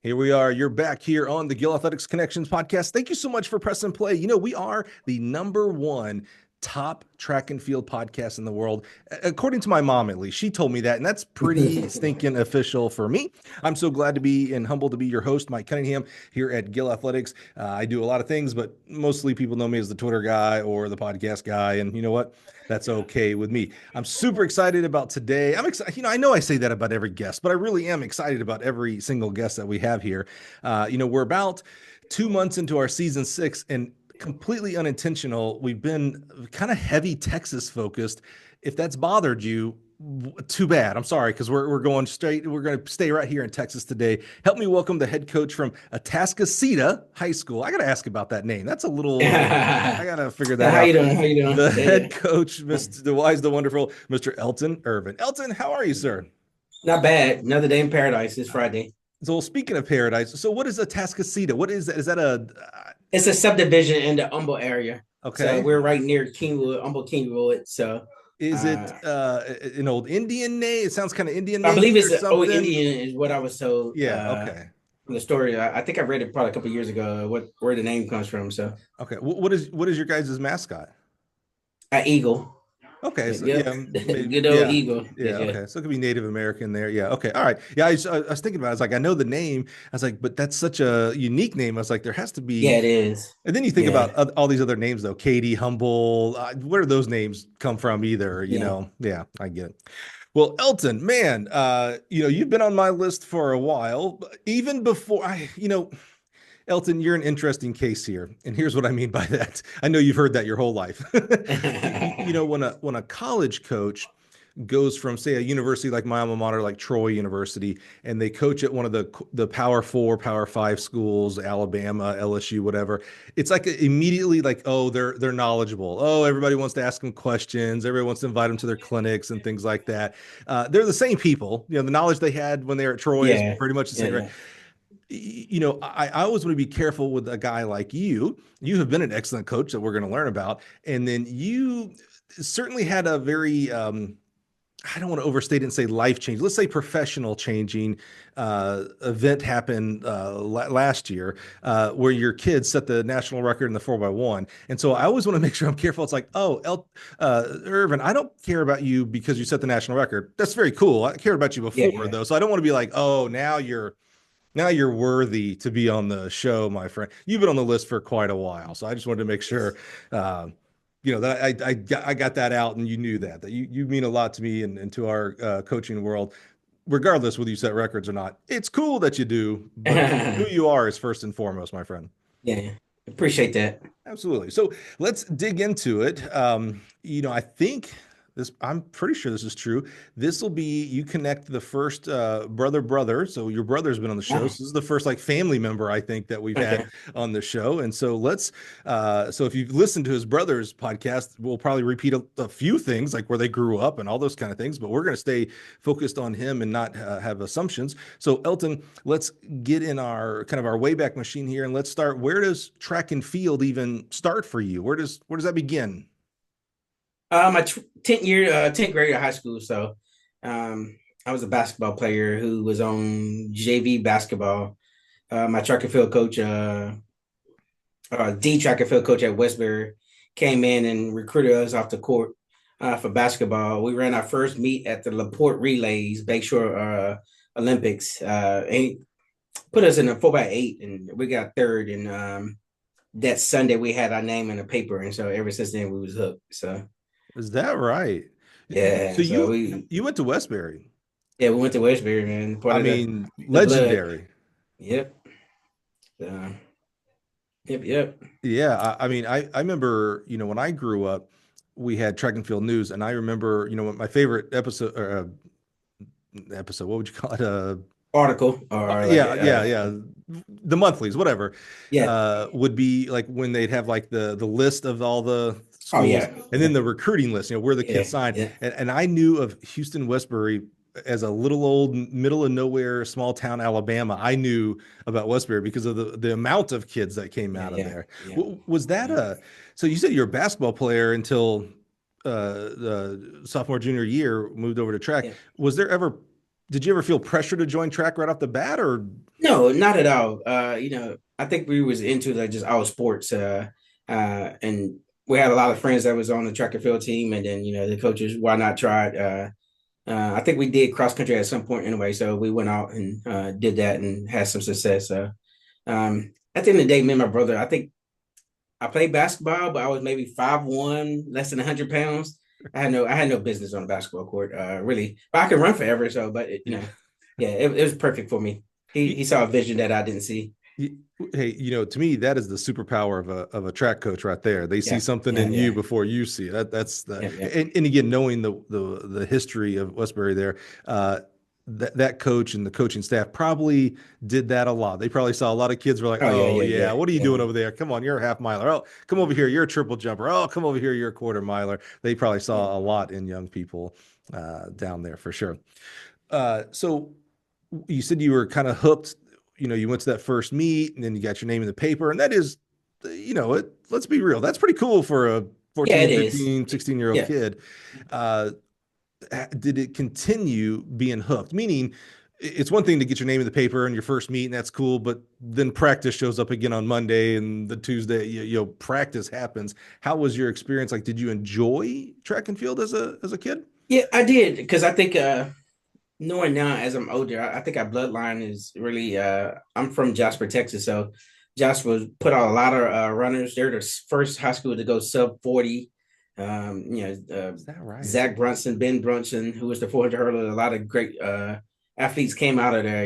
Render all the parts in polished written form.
Here we are. You're back here on the Gill Athletics Connections Podcast. Thank you so much for pressing play. You know, we are the #1 top track and field podcast in the world, according to my mom, at least. She told me that, and that's pretty stinking official for me. I'm so glad to be and humbled to be your host, Mike Cunningham, here at Gill Athletics. I do a lot of things, but mostly people know me as the Twitter guy or the podcast guy, and you know what? That's okay with me. I'm super excited about today. I'm excited. I know I say that about every guest, but I really am excited about every single guest that we have here. We're about 2 months into our season 6, and completely unintentional, we've been kind of heavy Texas focused. If that's bothered you, too bad. I'm sorry, because we're going straight. We're going to stay right here in Texas today. Help me welcome the head coach from Atascocita High School. I got to ask about that name. That's a little. I got to figure that out. How you doing? How you doing? The head coach, Mr. the wise, the wonderful, Mr. Elton Ervin. Elton, how are you, sir? Not bad. Another day in paradise. It's Friday. So speaking of paradise, so what is Atascocita? What is that? Is that a? It's a subdivision in the Humble area. Okay. So we're right near Kingwood, Humble Kingwood. So is it an old Indian name? It sounds kind of Indian. I believe it's an old Indian is what I was told. Yeah. Okay. From the story, I think I read it probably a couple of years ago. Where the name comes from. So okay. What is your guys' mascot? An eagle. Okay, so yep. Good old eagle. Yeah, okay. So it could be Native American there. Yeah, okay. All right. Yeah, I was thinking about it. I was like, I know the name. I was like, but that's such a unique name. I was like, there has to be. Yeah, it is. And then you think about all these other names, though. Katie, Humble. Where do those names come from either? You know? Yeah, I get it. Well, Elton, man, you've been on my list for a while. Even before Elton, you're an interesting case here, and here's what I mean by that. I know you've heard that your whole life. When a college coach goes from, say, a university like my alma mater, like Troy University, and they coach at one of the Power 4, Power 5 schools, Alabama, LSU, whatever, it's like immediately like, oh, they're knowledgeable. Oh, everybody wants to ask them questions. Everybody wants to invite them to their clinics and things like that. They're the same people. The knowledge they had when they were at Troy is pretty much the same, right? I always want to be careful with a guy like you. You have been an excellent coach that we're going to learn about. And then you certainly had a very, I don't want to overstate it and say life change. Let's say professional changing event happened last year where your kids set the national record in the 4x1. And so I always want to make sure I'm careful. It's like, Ervin, I don't care about you because you set the national record. That's very cool. I cared about you before though. So I don't want to be like, oh, now you're worthy to be on the show, my friend. You've been on the list for quite a while, so I just wanted to make sure, that I got that out, and you knew that you mean a lot to me and to our coaching world, regardless whether you set records or not. It's cool that you do, but who you are is first and foremost, my friend. Yeah, appreciate that. Absolutely. So let's dig into it. I think. I'm pretty sure this is true. This will be, you connect the first brother. So your brother's been on the show. So this is the first family member, I think, that we've had on the show. And so so if you've listened to his brother's podcast, we'll probably repeat a few things like where they grew up and all those kind of things, but we're going to stay focused on him and not have assumptions. So Elton, let's get in our Wayback Machine here. And let's start. Where does track and field even start for you? Where does that begin? My 10th grade of high school. So I was a basketball player who was on JV basketball. My track and field coach, the track and field coach at Westbury, came in and recruited us off the court for basketball. We ran our first meet at the LaPorte Relays, Bayshore Olympics. And he put us in a 4x8, and we got third. And that Sunday, we had our name in the paper. And so ever since then, we was hooked. So. Is that right? Yeah. So you went to Westbury. Yeah, we went to Westbury, man. Legendary. Yep. Yep. Yeah. I remember, when I grew up, we had track and field news, and I remember, my favorite episode, what would you call it? Article. Or the monthlies, whatever. Yeah. Would be like when they'd have the list of all the schools, and then the recruiting list, where the kids signed. Yeah. And I knew of Houston Westbury as a little old middle of nowhere small town Alabama. I knew about Westbury because of the amount of kids that came out of there. Yeah. Was that so you said you're a basketball player until the sophomore junior year, moved over to track. Yeah. Was there ever Did you ever feel pressure to join track right off the bat, or? No, not at all. I think we was into like just all sports, and we had a lot of friends that was on the track and field team, and then the coaches, why not try it? I think we did cross country at some point anyway, so we went out and did that and had some success. At the end of the day, me and my brother, I think I played basketball, but I was maybe 5'1", less than 100 pounds. I had no business on a basketball court, really. But I could run forever, so yeah, it was perfect for me. He saw a vision that I didn't see. Hey, to me, that is the superpower of a track coach right there. They see Yeah, something yeah, in you yeah, before you see it. That's the yeah, yeah. and again, knowing the history of Westbury there, that coach and the coaching staff probably did that a lot. They probably saw a lot of kids were like, Oh yeah, oh yeah, yeah, yeah, what are you yeah, doing over there? Come on, you're a half miler. Oh, come over here, you're a triple jumper. Oh, come over here, you're a quarter miler. They probably yeah. saw a lot in young people down there for sure. So you said you were kind of hooked. You went to that first meet and then you got your name in the paper. And that is, let's be real. That's pretty cool for a Yeah, it 14, is. 15, 16-year-old Yeah. kid. Uh, did it continue being hooked? Meaning, it's one thing to get your name in the paper and your first meet, and that's cool. But then practice shows up again on Monday, and the Tuesday, practice happens. How was your experience? Like, did you enjoy track and field as a kid? Yeah, I did because I think knowing now as I'm older, I think our bloodline is really I'm from Jasper, Texas. So Jasper put out a lot of runners. They're the first high school to go sub 40. Is that right? Zach Brunson, Ben Brunson, who was the 400 hurdler. A lot of great athletes came out of there.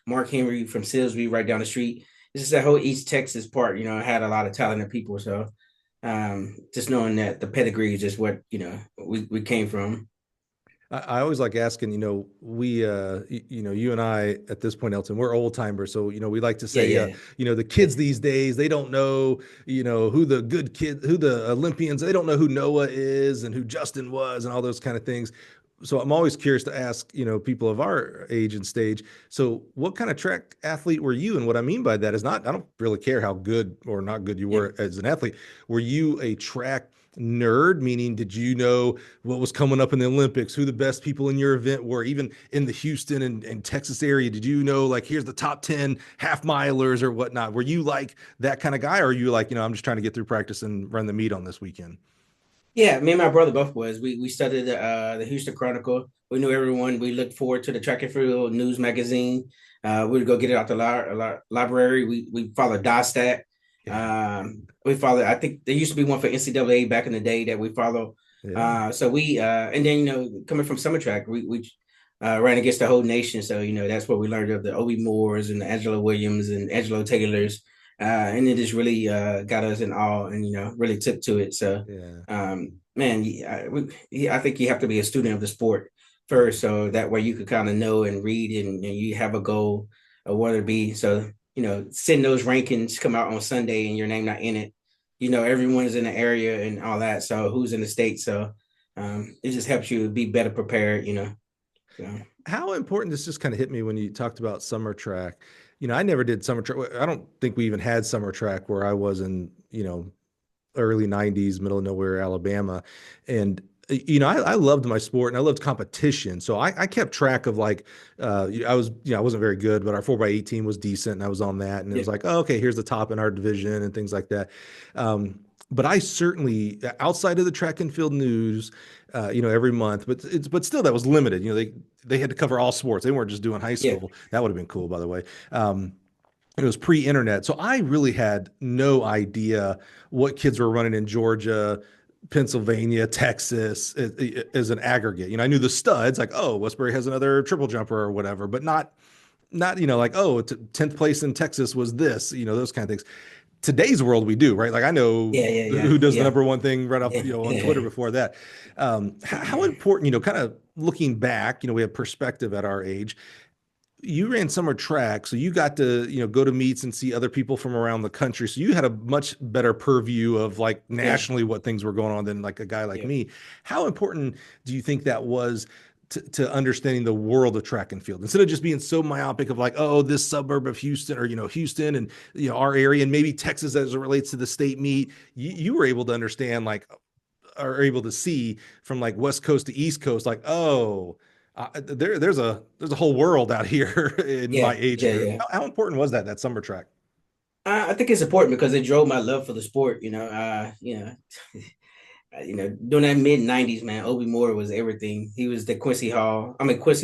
Mark Henry from Silsby right down the street. It's just that whole East Texas part, had a lot of talented people. So just knowing that the pedigree is just what, we came from. I always like asking, we, you and I at this point, Elton, we're old timers. So, we like to Yeah, say, yeah. the kids these days, they don't know, who the good kid, who the Olympians, they don't know who Noah is and who Justin was and all those kind of things. So I'm always curious to ask, people of our age and stage. So what kind of track athlete were you? And what I mean by that is not, I don't really care how good or not good you Yeah. were as an athlete. Were you a track nerd? Meaning, did you know what was coming up in the Olympics, who the best people in your event were, even in the Houston and Texas area? Did you know, like, here's the top 10 half milers or whatnot? Were you like that kind of guy? Or are you like, I'm just trying to get through practice and run the meet on this weekend? Yeah, me and my brother both was. We studied the Houston Chronicle. We knew everyone. We looked forward to the track and field news magazine. We would go get it out the library. We followed DISTAT. Yeah. We followed. I think there used to be one for NCAA back in the day that we follow. Yeah. So we and then coming from summer track, we ran against the whole nation. So that's where we learned of the Obi Moores and the Angela Williams and Angelo Taylors. And it just really got us in awe and really took to it. So Yeah. man, I think you have to be a student of the sport first, so that way you could kind of know and read and you have a goal of what it be. So seeing those rankings come out on Sunday and your name not in it, everyone's in the area and all that. So who's in the state? So it just helps you be better prepared. So. How important, this just kind of hit me when you talked about summer track. I never did summer track. I don't think we even had summer track where I was in, early 90s, middle of nowhere, Alabama. And, I loved my sport and I loved competition. So I kept track of like, I was, I wasn't very good, but our 4x8 team was decent and I was on that. And it Yeah, was like, oh, okay, here's the top in our division and things like that. But I certainly, outside of the track and field news, every month, but still that was limited. They had to cover all sports. They weren't just doing high yeah, school. That would have been cool, by the way. It was pre-internet, so I really had no idea what kids were running in Georgia, Pennsylvania, Texas as an aggregate. I knew the studs, like, oh, Westbury has another triple jumper or whatever, but not like, oh, 10th place in Texas was this, those kind of things. Today's world, we do, right? Like, I know yeah, yeah, yeah, who does the yeah, number one thing right off, yeah, on Twitter yeah, before that. How important, kind of looking back, we have perspective at our age. You ran summer track, so you got to, go to meets and see other people from around the country. So you had a much better purview of like yeah, nationally what things were going on than like a guy like yeah. me. How important do you think that was to understanding the world of track and field instead of just being so myopic of like, oh, this suburb of Houston or, Houston and, our area and maybe Texas as it relates to the state meet, you were able to understand like, are able to see from like West Coast to East Coast, like, oh, There's a whole world out here in my Yeah, age yeah, group. yeah. How important was that summer track? I think it's important because it drove my love for the sport. During that mid '90s, man, Obi Moore was everything. He was the Quincy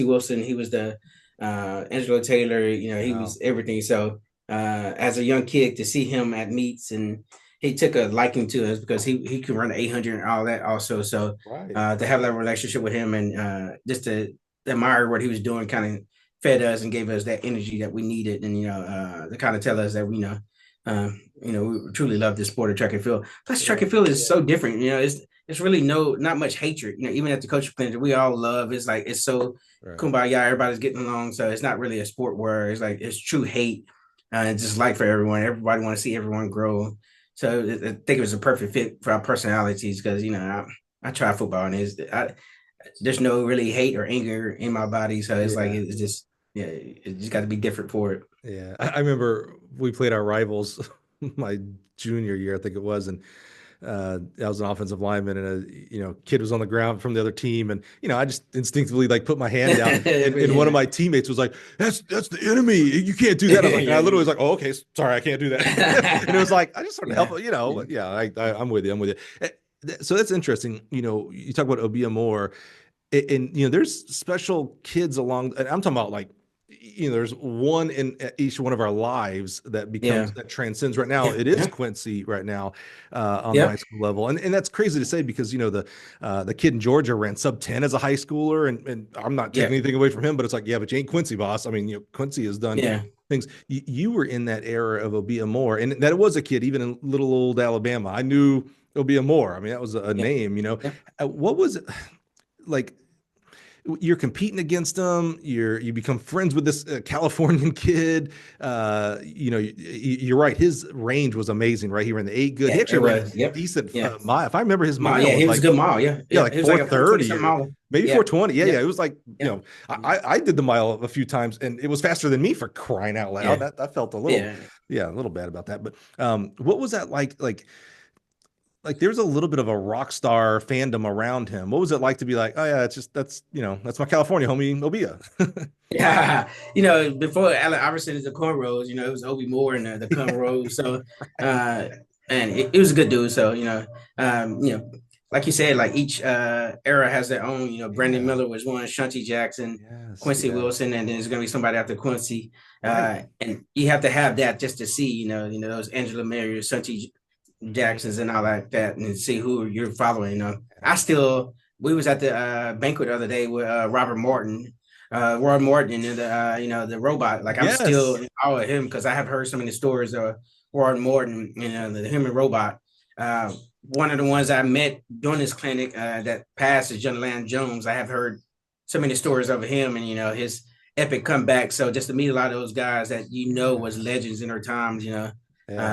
Wilson. He was the Angelo Taylor. He Wow. was everything. So as a young kid, to see him at meets, and he took a liking to us because he could run 800 and all that also. So Right. to have that relationship with him and just to admire what he was doing, kind of fed us and gave us that energy that we needed, and to kind of tell us that we truly love this sport of track and field. Plus, track and field is so different. It's really not much hatred. Even at the coaching clinic, we all love. It's like it's so Right. kumbaya. Everybody's getting along, so it's not really a sport where it's true hate. It's just like for everyone. Everybody want to see everyone grow. So I think it was a perfect fit for our personalities because I try football and there's no really hate or anger in my body. So it's like Yeah. it's just it just got to be different for it. Yeah. I remember we played our rivals my junior year, I think it was, and I was an offensive lineman, and a kid was on the ground from the other team, and I just instinctively like put my hand out, and one of my teammates was like, "That's the enemy. You can't do that." I was like, and I literally was like, "Oh, okay, sorry, I can't do that." And it was like I just sort of help, Yeah, I'm with you. I'm with you. So that's interesting. You talk about Obia Moore, and there's special kids along, and I'm talking about like there's one in each one of our lives that Yeah. that transcends. Right now Yeah. it is Yeah. Quincy right now on the high Yep. school level, and that's crazy to say because the kid in Georgia ran sub 10 as a high schooler, and I'm not taking Yep. anything away from him, but it's like, yeah, but you ain't Quincy, boss. I mean, Quincy has done Yeah. things. You were in that era of Obia Moore, and that was a kid even in little old Alabama. I knew Obia Moore. I mean, that was a Yeah. name. Yeah. What was it like? You're competing against them. You become friends with this Californian kid. You're right. His range was amazing, right? He ran the 8 good. He Yeah. It actually ran was. a Yep. decent Yeah. mile. If I remember, his Mile. mile Yeah. was He was a like, good mile. Yeah. yeah, Yeah. like He was like a 420 430 something or mile. maybe Yeah. 420. Yeah, Yeah. yeah. It was like, Yeah. I did the mile a few times, and it was faster than me, for crying out loud. Yeah. That felt Yeah. a little bad about that. But what was that like? Like there's a little bit of a rock star fandom around him. What was it like to be like, oh yeah, it's just that's my California homie, Obia. Yeah. Before Allen Iverson is the cornrows, it was Obi Moore and the cornrows. So, uh, and it was a good dude. So, um, you know, like you said, like each era has their own. Brandon Yeah. Miller was one, Shanti Jackson, Yes. Quincy Yes. Wilson, and then there's gonna be somebody after Quincy. Right. And you have to have that just to see, those Angela Mary, Shanti Jacksons, and all like that, and see who you're following. We was at the banquet the other day with Robert Morton. Roy Morton and the robot. Like I'm still Yes. in awe of him because I have heard so many stories of Roy Morton, the human robot. One of the ones I met during this clinic that passed is John Land Jones. I have heard so many stories of him and his epic comeback. So just to meet a lot of those guys that was Yes. legends in their times, Yeah.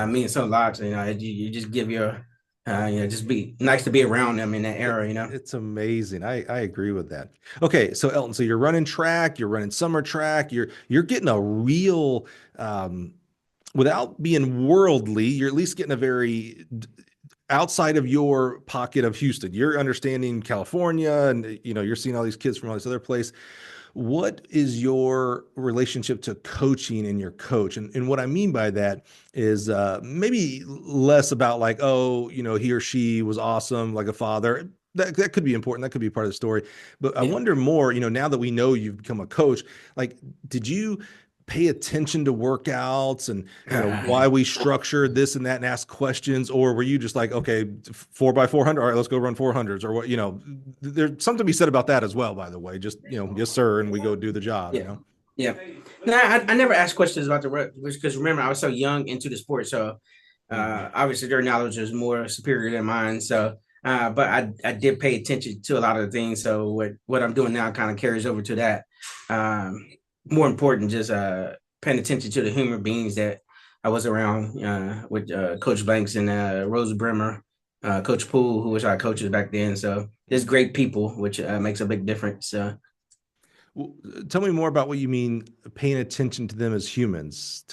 means so a lot. So, you just give your just be nice to be around them in that era. It's amazing. I agree with that. Okay, so Elton, so you're running track, you're running summer track, you're getting a real without being worldly, you're at least getting a very outside of your pocket of Houston. You're understanding California, and you're seeing all these kids from all this other place. What is your relationship to coaching and your coach? And what I mean by that is maybe less about like, oh, he or she was awesome, like a father. That could be important. That could be part of the story. But I Yeah. wonder more, now that we know you've become a coach, like, did you pay attention to workouts and why we structure this and that and ask questions, or were you just like, okay, 4x400, all right, let's go run 400s, or what? There's something to be said about that as well, by the way. Just yes sir, and we go do the job. Yeah. Yeah. No, I never asked questions about the rep because remember I was so young into the sport. So Mhm. obviously their knowledge is more superior than mine. So but I did pay attention to a lot of the things. So what I'm doing now kind of carries over to that. Um, More important, just paying attention to the human beings that I was around with Coach Banks and Rose Bremer, Coach Poole, who was our coaches back then. So there's great people, which makes a big difference. Well, tell me more about what you mean paying attention to them as humans.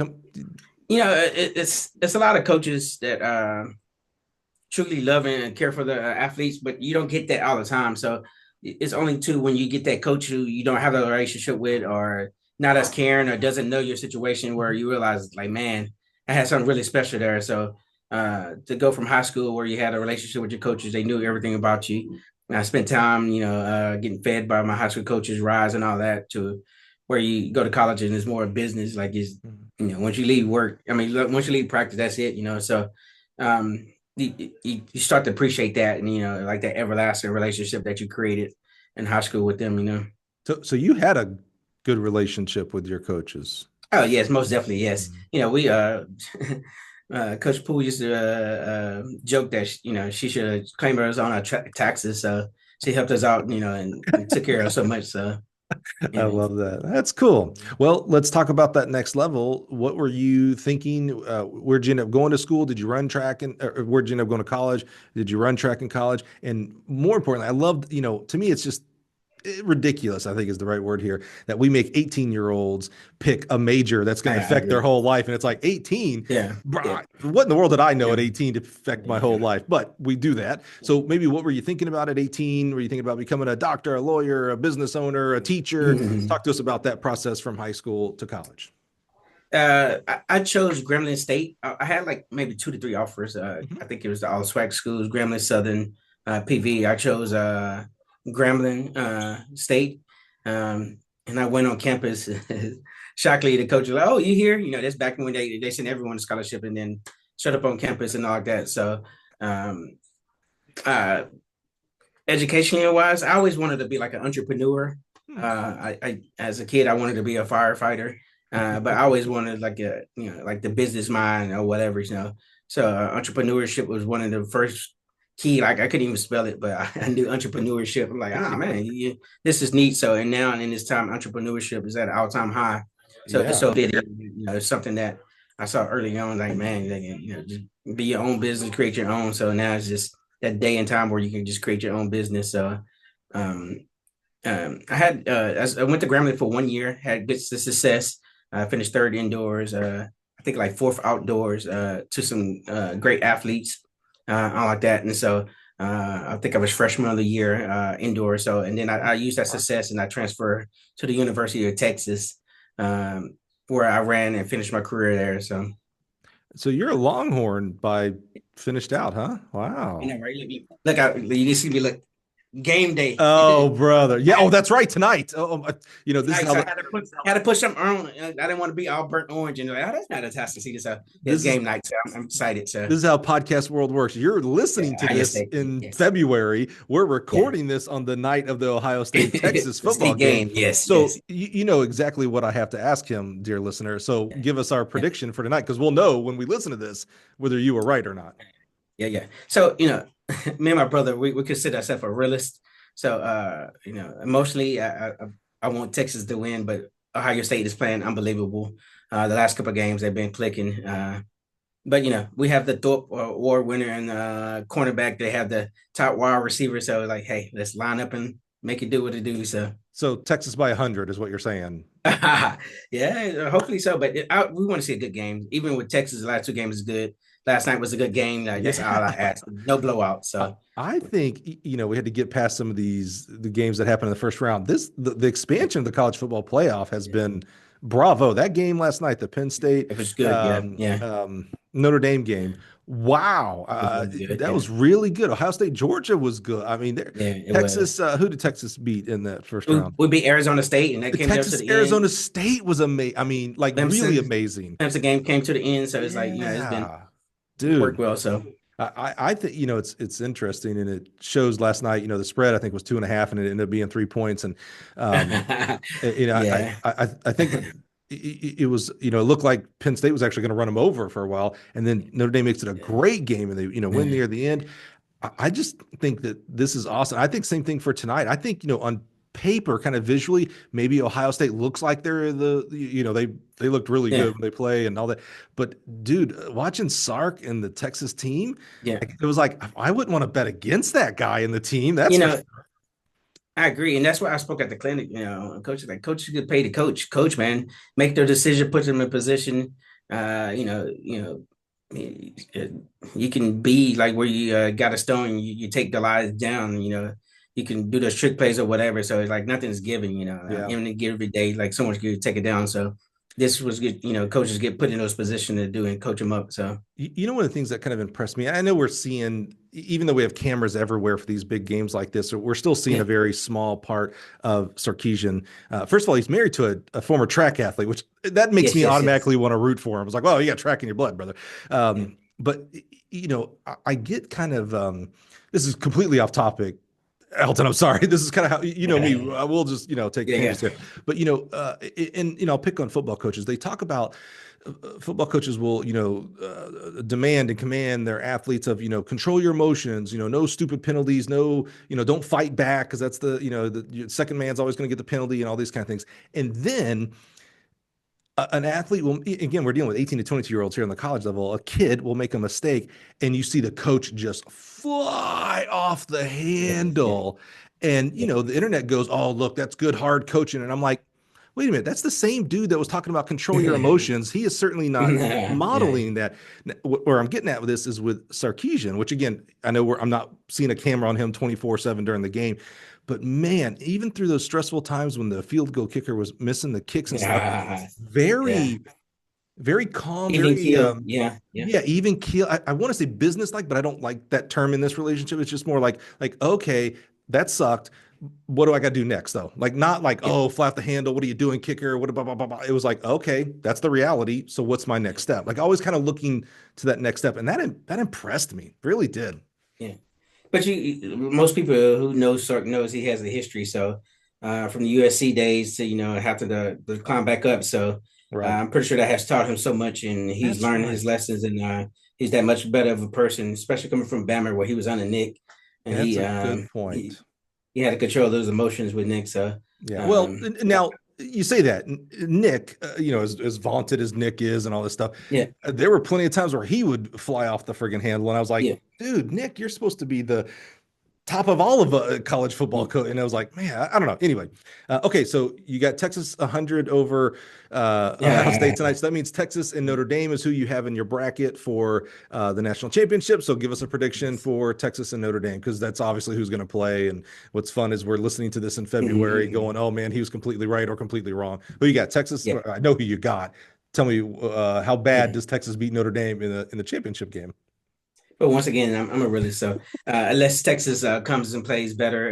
It's a lot of coaches that truly love and care for the athletes, but you don't get that all the time. So it's only two when you get that coach who you don't have a relationship with, or not as caring, or doesn't know your situation, where you realize like, man, I had something really special there. So to go from high school where you had a relationship with your coaches, they knew everything about you. And I spent time, getting fed by my high school coaches, rise and all that, to where you go to college and it's more business. Like it's, once you leave work, I mean, once you leave practice, that's it, So you start to appreciate that, and like that everlasting relationship that you created in high school with them. So you had a good relationship with your coaches. Oh yes, most definitely, yes. We Coach Poole used to joke that she should claim her own taxes, so she helped us out, and took care of us so much. So I love that. That's cool. Well, let's talk about that next level. What were you thinking? Where'd you end up going to school? Did you run track, or where'd you end up going to college? Did you run track in college? And more importantly, I loved, to me, it's just ridiculous, I think is the right word here, that we make 18-year-olds pick a major that's going to affect their whole life. And it's like 18. Yeah. What in the world did I know at 18 to affect my whole life? But we do that. So maybe what were you thinking about at 18? Were you thinking about becoming a doctor, a lawyer, a business owner, a teacher? Talk to us about that process from high school to college. I chose Grambling State. I had like maybe 2 to 3 offers. I think it was the all swag schools, Grambling Southern, PV. I chose Grambling State, and I went on campus. Shockingly, the coach was like, "Oh, you here?" That's back when they sent everyone a scholarship and then shut up on campus and all like that. So, educationally wise, I always wanted to be like an entrepreneur. I as a kid, I wanted to be a firefighter, but I always wanted like like the business mind or whatever. So entrepreneurship was one of the first key. Like I couldn't even spell it, but I knew entrepreneurship. I'm like, oh man, this is neat. So, and now in this time, entrepreneurship is at an all-time high. So it's so it's something that I saw early on. Like, man, just be your own business, create your own. So now it's just that day and time where you can just create your own business. So, I had as I went to Grambling for 1 year, had good success. I finished 3rd indoors. I think like 4th outdoors to some great athletes. All like that. And so I think I was freshman of the year indoors. So, and then I used that success and I transferred to the University of Texas, where I ran and finished my career there. So you're a Longhorn by finished out, huh? Wow. Right? You see me look. Game day. Oh, brother. Yeah. Oh, that's right. Tonight. This is how I had to put something on. I didn't want to be all burnt orange and like, that's not Atascocita. So it's game night. So I'm excited. So this is how podcast world works. You're listening to this in February. We're recording this on the night of the Ohio State Texas football game. Yes. So you know exactly what I have to ask him, dear listener. So give us our prediction for tonight, because we'll know when we listen to this whether you were right or not. Yeah. So me and my brother, we consider ourselves a realist. So, emotionally, I want Texas to win, but Ohio State is playing unbelievable. The last couple of games, they've been clicking. But, we have the Thorpe Award winner and cornerback. They have the top wide receiver. So, like, hey, let's line up and make it do what it do. So Texas by 100 is what you're saying. Yeah, hopefully so. But we want to see a good game. Even with Texas, the last 2 games is good. Last night was a good game. That's all I asked. No blowout. So I think we had to get past some of the games that happened in the first round. The expansion of the college football playoff has been bravo. That game last night, the Penn State, it was good. Notre Dame game. Wow, that was really good. Ohio State, Georgia was good. I mean, Texas. Who did Texas beat in that first round? We beat Arizona State, and that came Texas. To the Arizona end. State was amazing. I mean, like really amazing. The game came to the end, so it's like it's been. Dude, worked well. So I think it's interesting, and it shows last night. The spread I think was 2.5, and it ended up being 3 points. And I think it was it looked like Penn State was actually going to run them over for a while, and then Notre Dame makes it a great game, and they win near the end. I just think that this is awesome. I think same thing for tonight. I think on paper, kind of visually, maybe Ohio State looks like they're they looked really good when they play and all that. But dude, watching Sark and the Texas team, it was like I wouldn't want to bet against that guy in the team. That's I agree, and that's why I spoke at the clinic. Coaches get paid to coach. Coach, man, make their decision, put them in position. You can be like where you got a stone, you take the lies down. you can do those trick plays or whatever. So it's like nothing's given, Yeah. and give every day, like someone's going to take it down. So this was good. Coaches get put in those positions to do and coach them up. So You know, one of the things that kind of impressed me, I know we're seeing, even though we have cameras everywhere for these big games like this, we're still seeing yeah, a very small part of Sarkisian. First of all, he's married to a former track athlete, which that makes yes, me yes, yes, automatically want to root for him. It's like, well, you got track in your blood, brother. yeah, But, I get kind of, this is completely off topic. Elton, I'm sorry. This is kind of how, me, I will just, take yeah, yeah. tangents here. But, I'll pick on football coaches. They talk about football coaches will, demand and command their athletes of, control your emotions, no stupid penalties, no, don't fight back because that's the second man's always going to get the penalty and all these kind of things. And then an athlete will, again, we're dealing with 18 to 22-year-olds here on the college level. A kid will make a mistake and you see the coach just fly off the Yeah, handle. And, yeah, the internet goes, oh, look, that's good, hard coaching. And I'm like, wait a minute, that's the same dude that was talking about control your emotions. He is certainly not yeah, yeah, modeling that. Where I'm getting at with this is with Sarkisian, which again, I know I'm not seeing a camera on him 24/7 during the game, but man, even through those stressful times when the field goal kicker was missing the kicks and stuff, yeah, yeah. very, very calm, Even very keel, yeah, yeah, yeah, even keel. I want to say business-like, but I don't like that term in this relationship. It's just more like, okay, that sucked. What do I got to do next, though? Like, not like, yeah, oh, flat the handle. What are you doing, kicker? What blah, blah, blah, blah. It was like, okay, that's the reality. So what's my next step? Like, always kind of looking to that next step, and that impressed me, really did. yeah. But most people who know Sark knows he has a history. So from the USC days to after the climb back up. So Right. I'm pretty sure that has taught him so much, and he's That's learned his right. lessons, and he's that much better of a person, especially coming from Bama where he was under Nick, and That's he a good um he, point. he had to control those emotions with Nick. So Yeah. Well, um now you say that Nick, as vaunted as Nick is and all this stuff, yeah, there were plenty of times where he would fly off the friggin' handle, and I was like, yeah, dude, Nick, you're supposed to be the top of all of college football yeah, coach. And I was like, man, I don't know. Anyway, okay, so you got Texas 100 over Ohio State yeah. tonight. So that means Texas and Notre Dame is who you have in your bracket for the national championship. So give us a prediction Yes. for Texas and Notre Dame, because that's obviously who's going to play. And what's fun is we're listening to this in February going, oh man, he was completely right or completely wrong. Who you got? Texas? Yeah, I know who you got. Tell me how bad yeah. does Texas beat Notre Dame in the championship game? But once again, I'm a realist. So unless Texas comes and plays better,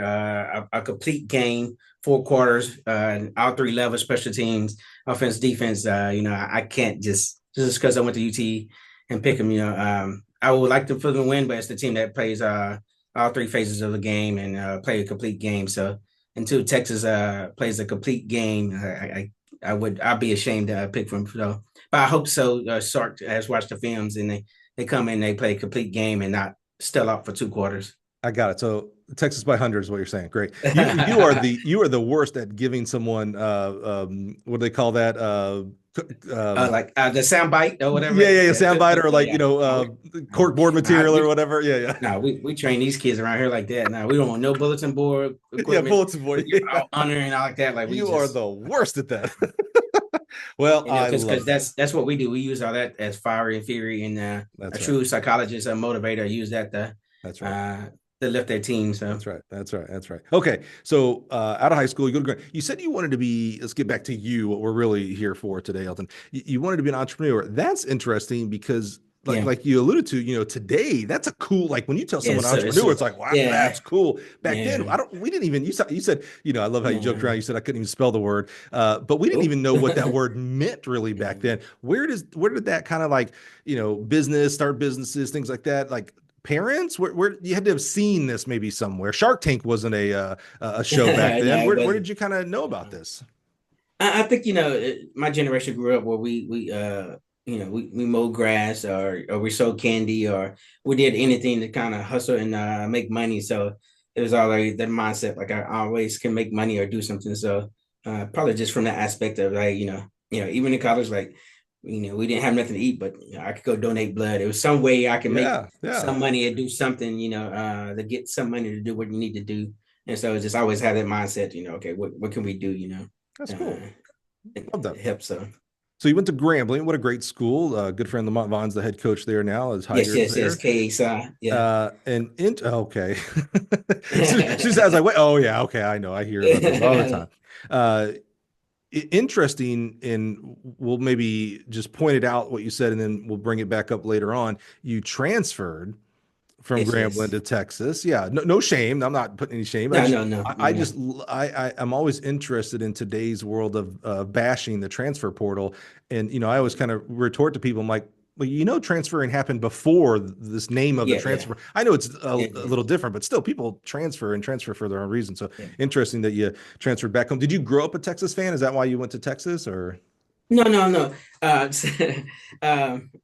a complete game, 4 quarters, all three levels, special teams, offense, defense. I can't just because I went to UT and pick them. I would like to for them to win, but it's the team that plays all three phases of the game and play a complete game. So until Texas plays a complete game, I'd be ashamed to pick them. So, but I hope so. Sark has watched the films and they come in, they play a complete game and not still out for 2 quarters. I got it. So Texas by 100 is what you're saying. Great. You are the worst at giving someone what do they call that? Like the sound bite or whatever. Yeah, soundbite or like Yeah. cork board Nah, material or whatever. Yeah. we train these kids around here like that. Now we don't want no bulletin board Yeah, equipment bulletin board. with your out under and all like that. Like we You are just the worst at that. Well, I because love it. that's what we do. We use all that as fire and fury, and a That's right. true psychologist, a motivator, use that That's right. uh, to lift their team. So That's right. That's right. That's right. Okay. So out of high school, you go to grad. You said you wanted to be, let's get back to you, what we're really here for today, Elton. You wanted to be an entrepreneur. That's interesting because like yeah, like you alluded to, today that's a cool, like when you tell yeah, someone so entrepreneur, it's like, wow, yeah, that's cool. Back then, yeah, we didn't even, you said, I love how you joked yeah. around. You said I couldn't even spell the word. But we didn't Oh. even know what that word meant really back then. Where did that kind of like, business, start businesses, things like that, like parents where you had to have seen this maybe somewhere. Shark Tank wasn't a show back then. No, it Where wasn't. did you kind of know about this? I think my generation grew up where we mowed grass or we sold candy or we did anything to kind of hustle and make money. So it was all like that mindset, like I always can make money or do something. So probably just from that aspect of like even in college, like we didn't have nothing to eat, but I could go donate blood. It was some way I could make Yeah, some money and do something, to get some money to do what you need to do. And so it's just always have that mindset, okay, what can we do, that's cool. uh, Love that. it helps. So. So you went to Grambling. What a great school. Good friend Lamont Vaughn's the head coach there now as Yes, Tigers yes, yes. there. K. Yeah. Okay. She says like, wait, oh yeah, okay, I know. I hear about those all the time. Uh, Interesting, and we'll maybe just point it out what you said, and then we'll bring it back up later on. You transferred from Yes, Grambling yes. to Texas. Yeah, no, no shame. I'm not putting any shame. No, no, no, I no. just, I'm always interested in today's world of bashing the transfer portal, and I always kind of retort to people. I'm like, well, transferring happened before this name of the Yeah, yeah, transfer. I know it's a yeah, little different, but still, people transfer and transfer for their own reason. So yeah. interesting that you transferred back home. Did you grow up a Texas fan? Is that why you went to Texas, or? No, no, no.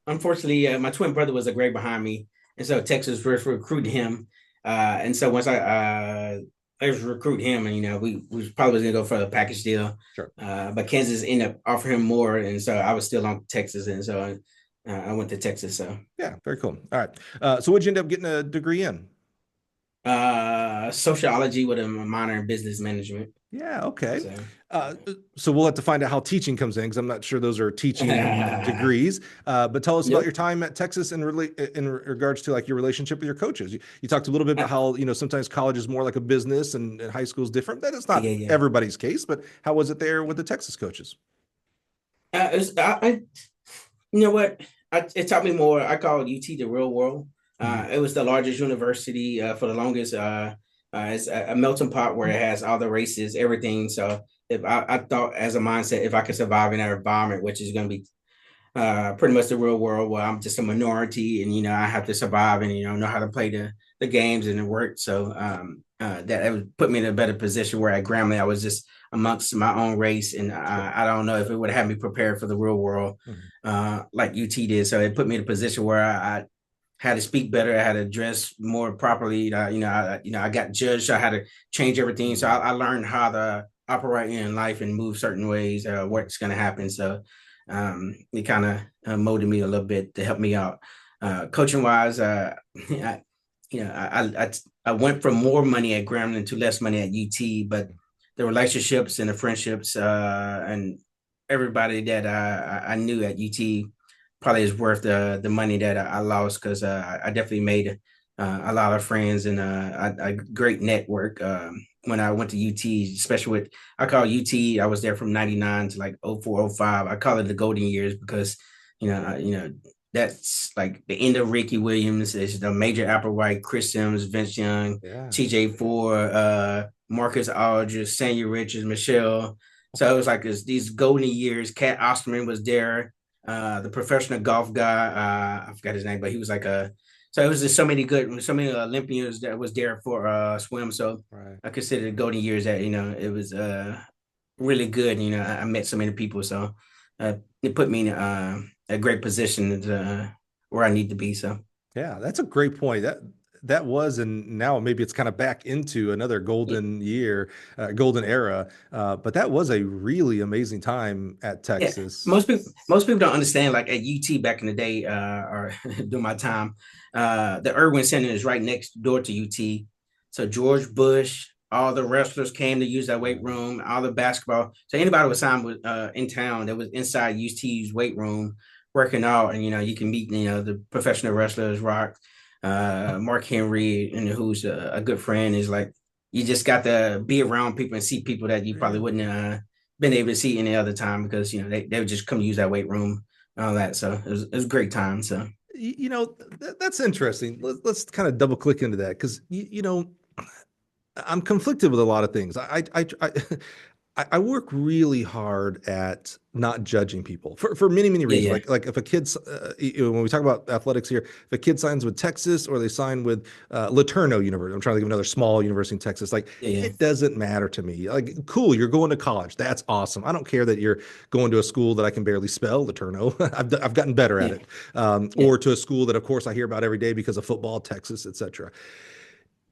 Unfortunately, my twin brother was a grade behind me, and so Texas first recruited him. And so once I was recruit him, and we probably was gonna go for a package deal, Sure. but Kansas ended up offering him more, and so I was still on Texas, and so I went to Texas. So Yeah, very cool. All right. So what'd you end up getting a degree in? sociology with a minor in business management. Yeah, okay. So Uh, so we'll have to find out how teaching comes in because I'm not sure those are teaching degrees. But tell us about your nope. time at Texas in regards to like your relationship with your coaches. You talked a little bit about how sometimes college is more like a business and high school is different. That is not Yeah, yeah. everybody's case, but how was it there with the Texas coaches? You know what? It taught me more. I call UT the real world. Mhm. It was the largest university for the longest. It's a melting pot where it has all the races, everything. So if I thought as a mindset, if I could survive in that environment, which is going to be pretty much the real world where I'm just a minority and I have to survive and know how to play the games and it work. So that it would put me in a better position where at Grambling I was just amongst my own race and Sure. I don't know if it would have me prepared for the real world Mhm. like UT did. So it put me in a position where I had to speak better. I had to dress more properly. I got judged. So I had to change everything. So I learned how to operate in life and move certain ways. What's going to happen. So it kind of molded me a little bit to help me out. Coaching wise, I went from more money at Grambling to less money at UT, but the relationships and the friendships and everybody that I knew at UT probably is worth the money that I lost because I definitely made a lot of friends and a great network when I went to UT, especially with I call UT. I was there from '99 to like '04, '05. I call it the golden years because that's like the end of Ricky Williams. It's the Major Applewhite, Chris Sims, Vince Young, Yeah. TJ Ford, Marcus Aldridge, Sanya Richards, Michelle. So it was like these golden years. Cat Osterman was there, the professional golf guy. I forgot his name, but he was like a. So it was just so many Olympians that was there for swim. So Right. I consider the golden years that it was really good. I met so many people, so it put me in a great position to, where I need to be. So Yeah, that's a great point. That was, and now maybe it's kind of back into another yeah, golden year, golden era. But that was a really amazing time at yeah. Texas. Most people don't understand. Like at UT back in the day, or during my time, the Irwin Center is right next door to UT. So George Bush, all the wrestlers came to use that weight room. All the basketball. So anybody was signed with in town that was inside UT's weight room working out, and you can meet the professional wrestlers, Rock, Mark Henry, and who's a good friend. Is like you just got to be around people and see people that you probably Really? wouldn't been able to see any other time because they would just come use that weight room and all that. So it was a great time. So That's interesting. Let's kind of double click into that because I'm conflicted with a lot of things. I work really hard at not judging people for many many yeah, reasons. yeah, Like if a kid's when we talk about athletics here, if a kid signs with Texas or they sign with Laterno University, I'm trying to think of another small university in Texas. Like yeah, yeah, it doesn't matter to me. Like cool, you're going to college. That's awesome. I don't care that you're going to a school that I can barely spell Laterno. I've gotten better at yeah, it. yeah, Or to a school that of course I hear about every day because of football, Texas, etc.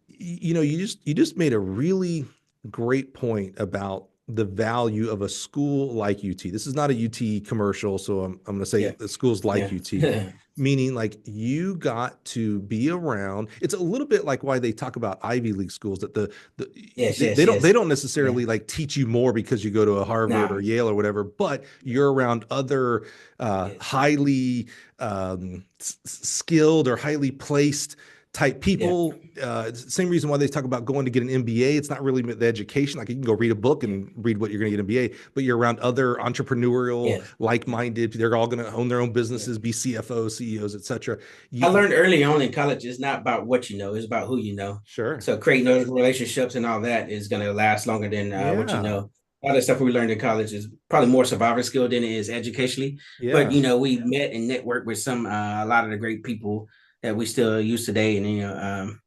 You just made a really great point about the value of a school like UT. This is not a UT commercial, so I'm going to say Yeah. the schools like UT, Yeah. meaning like you got to be around. It's a little bit like why they talk about Ivy League schools, that Yes, they yes, don't yes. Yeah. necessarily like teach you more because you go to a Harvard or Now, Yale or whatever, but you're around other yes. highly skilled or highly placed type Yeah. people. Same reason why they talk about going to get an MBA. It's not really the education. Like you can go read a book Yeah. and read what you're going to get an MBA, but you're around other entrepreneurial, Yes. like-minded. They're all going to own their own Yeah. businesses, be CFOs, CEOs, etc. I You learned early on in college it's not about what you know, it's about who you know. sure, So creating those relationships and all that is going to last longer than what you yeah, know. A lot of stuff we learned in college is probably more survival skill than it is educationally. But yeah, we met and networked with a lot of the great people that we still use today. And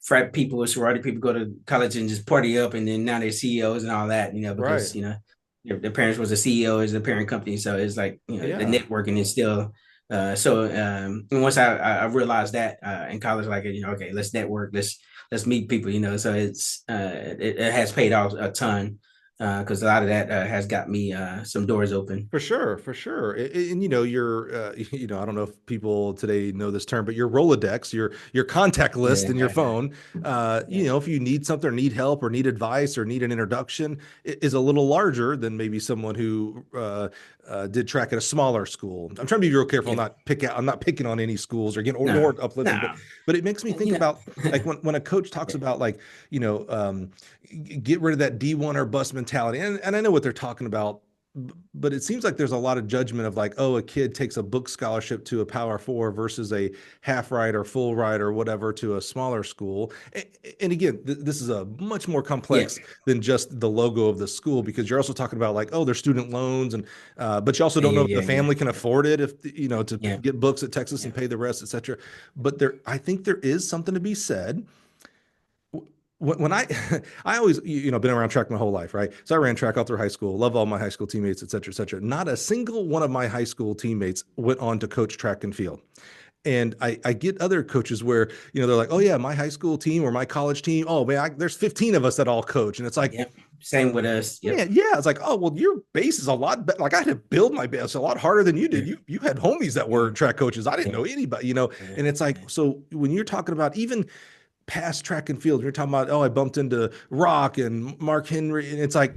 frat people, sorority people go to college and just party up, and then now they're CEOs and all that. right, Because their parents was a CEO as the parent company, so it's like the yeah. networking is still. And once I realized that in college, like okay, let's network, let's meet people, so it has paid off a ton because a lot of that has got me some doors open. For sure, for sure. And, your I don't know if people today know this term, but your Rolodex, your contact list in your Yeah, phone, yeah, if you need something or need help or need advice or need an introduction, is a little larger than maybe someone who did track at a smaller school. I'm trying to be real careful, yeah. I'm not picking on any schools or again or No, nor uplifting, no, but it makes me think you know, about like when a coach talks yeah, about like, get rid of that D1 or bust mentality. And I know what they're talking about, but it seems like there's a lot of judgment of like, oh, a kid takes a book scholarship to a Power Four versus a half ride or full ride or whatever to a smaller school. And again, this is a much more yeah, complex than just the logo of the school, because you're also talking about like, oh, there's student loans, and but you also don't yeah, know if the yeah, yeah, family can afford it, if to yeah, get books at Texas yeah. and pay the rest, etc. But I think there is something to be said when I always been around track my whole life, right? So I ran track all through high school, love all my high school teammates, et cetera, et cetera. Not a single one of my high school teammates went on to coach track and field. And I get other coaches where they're like, oh yeah, my high school team or my college team, oh man, there's 15 of us that all coach, and it's like, Yep. Same with us. Yep. man, yeah, it's like, oh well, your base is a lot better. Like I had to build my base a lot harder than you did. Yeah. You had homies that were Yeah. track coaches. I didn't Yeah. know anybody, Yeah. and it's like, Yeah. so when you're talking about even past track and field. You're talking about, oh, I bumped into Rock and Mark Henry, and it's like,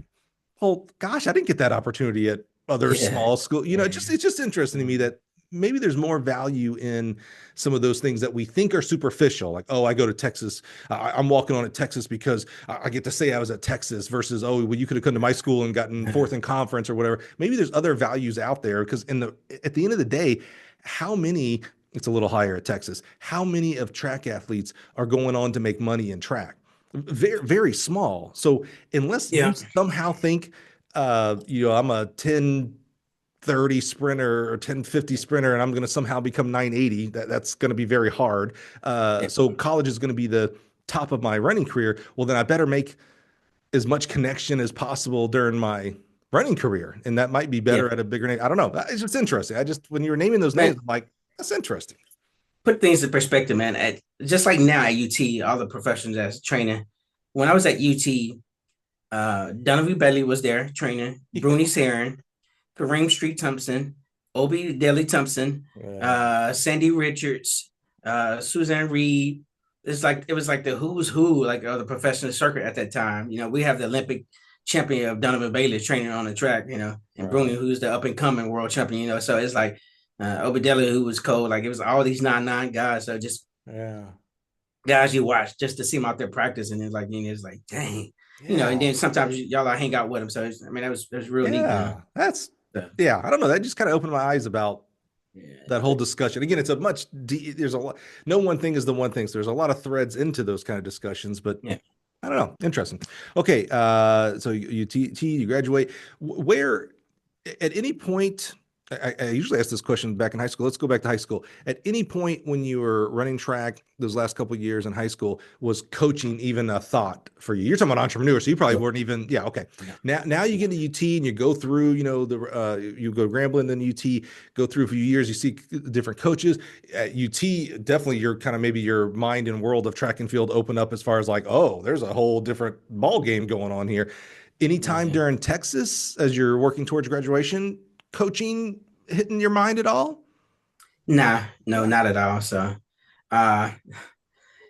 oh gosh, I didn't get that opportunity at other Yeah. small school. Yeah. It's just interesting to me that maybe there's more value in some of those things that we think are superficial. Like, oh, I go to Texas. I'm walking on at Texas because I get to say I was at Texas versus, oh, well, you could have come to my school and gotten fourth in conference or whatever. Maybe there's other values out there because at the end of the day, how many it's a little higher at Texas. How many of track athletes are going on to make money in track? Very, very small. So unless you Yeah. somehow think, I'm a 10:30 sprinter or 10:50 sprinter, and I'm going to somehow become 980, that's going to be very hard. Yeah. So college is going to be the top of my running career. Well, then I better make as much connection as possible during my running career. And that might be Yeah. better at a bigger name. I don't know. It's just interesting. When you were naming those names, Man, I'm like, that's interesting. put things in perspective, man. Just like now at UT, all the professions as training. When I was at UT, Donovan Bailey was there training, Bruni Sarin, Kareem Street Thompson, Obi Deli Thompson, Yeah. Sandy Richards, Suzanne Reed. It was like the who's who, like the professional circuit at that time. We have the Olympic champion of Donovan Bailey training on the track, and Right. Bruni, who's the up and coming world champion, so it's like Obi Deli, who was cold, like it was all these 9'9" guys. So just Yeah. guys you watch just to see them out there practicing. It's like, it's like, dang, and Yeah. then sometimes y'all hang out with them. So that was real neat, Yeah. So, Yeah. I don't know. That just kind of opened my eyes about that whole yeah, discussion. Again, it's there's a lot, no one thing is the one thing. So there's a lot of threads into those kind of discussions, but yeah. I don't know. Interesting. Okay. So you graduate. Where at any point, I usually ask this question back in high school. Let's go back to high school. At any point when you were running track those last couple of years in high school, was coaching even a thought for you? You're talking about entrepreneur, so you probably No, weren't even. Yeah, okay. no, Now you no. get to UT and you go through, you go Grambling, then UT, go through a few years. You see different coaches at UT. Definitely, your kind of maybe your mind and world of track and field open up as far as like, oh, there's a whole different ball game going on here. Any Yeah, time yeah. during Texas as you're working towards graduation, coaching hitting your mind at all? Nah, no, not at all. So, uh,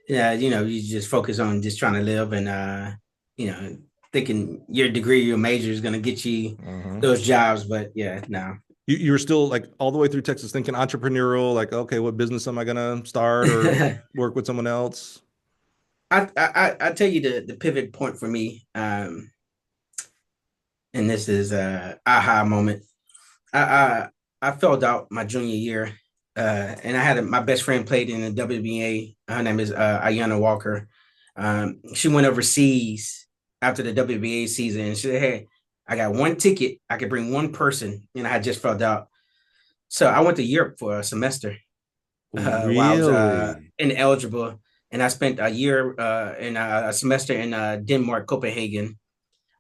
yeah, you just focus on just trying to live and, you know, thinking your degree, your major is going to get you Mhm. those jobs. But yeah, no. You were still like all the way through Texas thinking entrepreneurial, like, okay, what business am I gonna start or work with someone else? I tell you the pivot point for me, and this is a aha moment. I I filled out my junior year, and I had my best friend played in the WBA. Her name is Ayanna Walker. She went overseas after the WBA season, and she said, "Hey, I got one ticket. I could bring one person," and I had just filled out. So I went to Europe for a semester while I was Really? ineligible, and I spent a year in a semester in Denmark, Copenhagen,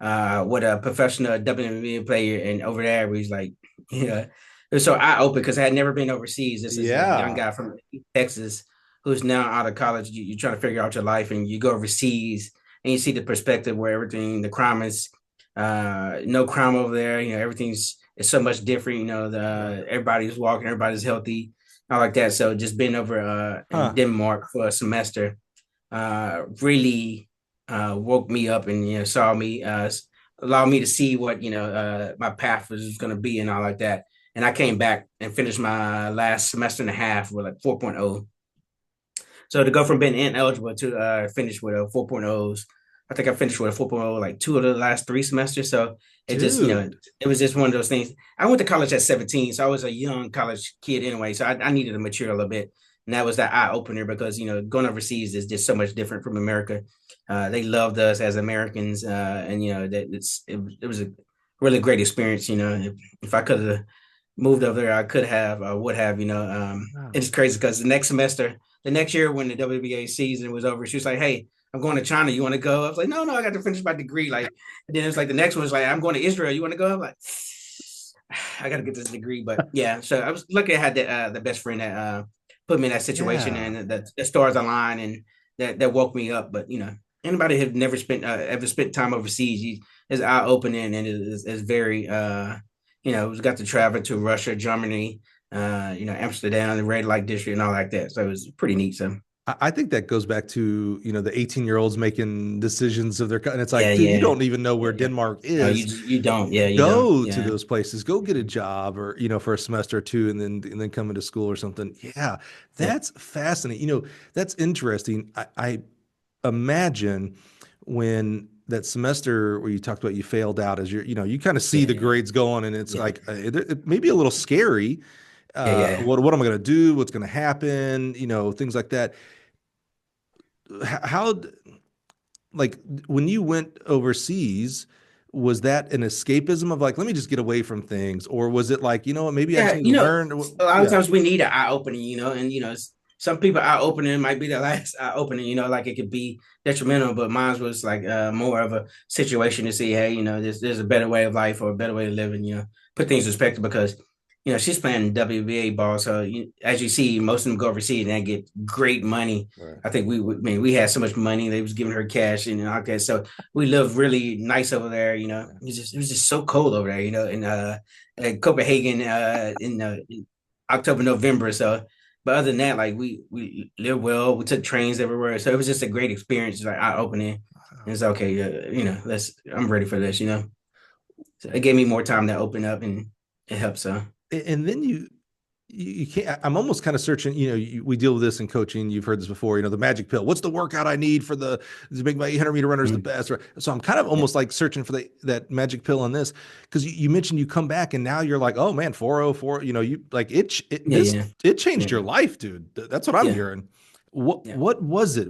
with a professional WNBA player, and over there we was like, yeah, it was so eye open because I had never been overseas. This is a young Yeah. guy from Texas who's now out of college. You're trying to figure out your life, and you go overseas and you see the perspective where everything, the crime is, no crime over there. Everything's is so much different. Right. Everybody's walking, everybody's healthy, all like that. So just being over in Huh. Denmark for a semester really woke me up and saw me allowed me to see what my path was going to be and all like that. And I came back and finished my last semester and a half with like 4.0. So to go from being ineligible to finish with a 4.0s, I think I finished with a 4.0 like two of the last three semesters. So it just, Dude. it was just one of those things. I went to college at 17, so I was a young college kid anyway. So I needed to mature a little bit. And that was that eye opener because, going overseas is just so much different from America. They loved us as Americans. And, it was a really great experience. If I could have moved over there, I could have, I would have, Wow. it's crazy because the next year when the WBA season was over, she was like, "Hey, I'm going to China. You want to go?" I was like, "No, no, I got to finish my degree." Like, and then it's like the next one was like, "I'm going to Israel. You want to go?" I'm like, "I got to get this degree." But yeah, so I was lucky. I had the best friend that put me in that situation, Yeah. and the stars aligned, and that woke me up. But anybody who never spent ever spent time overseas, is eye opening and is very we got to travel to Russia, Germany, Amsterdam, the red light district, and all like that. So it was pretty neat. So I think that goes back to, the 18-year-olds making decisions of their, and it's yeah, like, dude, you yeah, don't even know where yeah. Denmark No, is. you don't. Yeah, you don't. Go to Yeah, those places, go get a job or, for a semester or two and then come into school or something. Yeah. yeah, That's fascinating. That's interesting. I imagine when that semester where you talked about you failed out as you kind of see yeah, the yeah, grades going and it's yeah, like it may be a little scary. yeah, yeah. What am I going to do? What's going to happen? Things like that. How, like, when you went overseas, was that an escapism of like, let me just get away from things? Or was it like, maybe I just Yeah, need to learn? a lot of Yeah. times we need an eye opening, and some people eye opening might be the last eye opening, like it could be detrimental, but mine was like more of a situation to see, hey, there's a better way of life or a better way of living, put things in perspective because she's playing WBA ball, so as you see, most of them go overseas and they get great money. Right. I think we had so much money they was giving her cash and all that, so we lived really nice over there. It was just so cold over there, and Copenhagen in October, November. So, but other than that, like we lived well. We took trains everywhere, so it was just a great experience, like eye opening. And it's okay, let's. I'm ready for this. So it gave me more time to open up, and it helped. So And then you can't. I'm almost kind of searching. We deal with this in coaching. You've heard this before. The magic pill. What's the workout I need to make my 800-meter runners the best? So I'm kind of yeah, almost like searching for that magic pill on this because you mentioned you come back and now you're like, oh man, 404. You like yeah, yeah, it changed your yeah, life, dude. That's what I'm yeah, hearing. What yeah. what was it?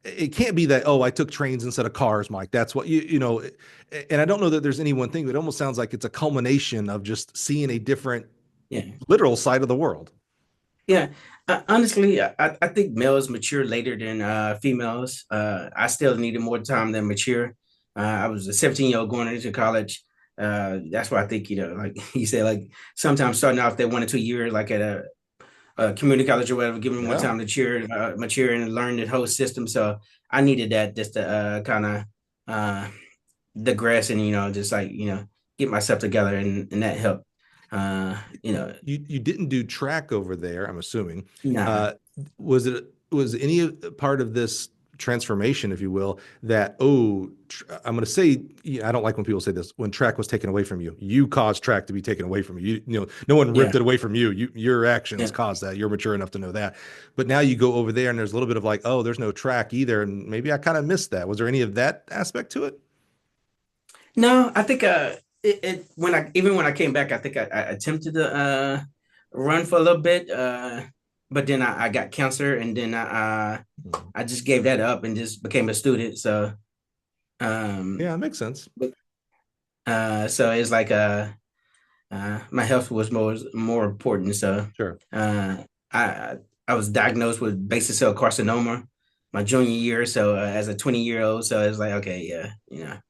It can't be that, oh, I took trains instead of cars, Mike. That's what and I don't know that there's any one thing, but it almost sounds like it's a culmination of just seeing a different Yeah. literal side of the world. Yeah, honestly, I think males mature later than females. I still needed more time than mature. I was a 17-year-old going into college. That's why I think, like you said, like sometimes starting off that 1 or 2 years, like at a community college or whatever, giving more Yeah. time to mature and learn the whole system. So I needed that just to kind of digress and just like get myself together, and that helped. You didn't do track over there, I'm assuming. Nah. Was any part of this transformation, if you will, that I'm going to say, I don't like when people say this, when track was taken away from you, you caused track to be taken away from you. No one ripped it away from you. Your actions caused that. You're mature enough to know that. But now you go over there and there's a little bit of like, oh, there's no track either, and maybe I kind of missed that. Was there any of that aspect to it? No, I think when I came back, I think I attempted to run for a little bit, but then I got cancer, and then I just gave that up and just became a student. So yeah, it makes sense. So it's like my health was more important. So sure. I was diagnosed with basal cell carcinoma my junior year. So as a 20-year-old, so it's like, okay, yeah.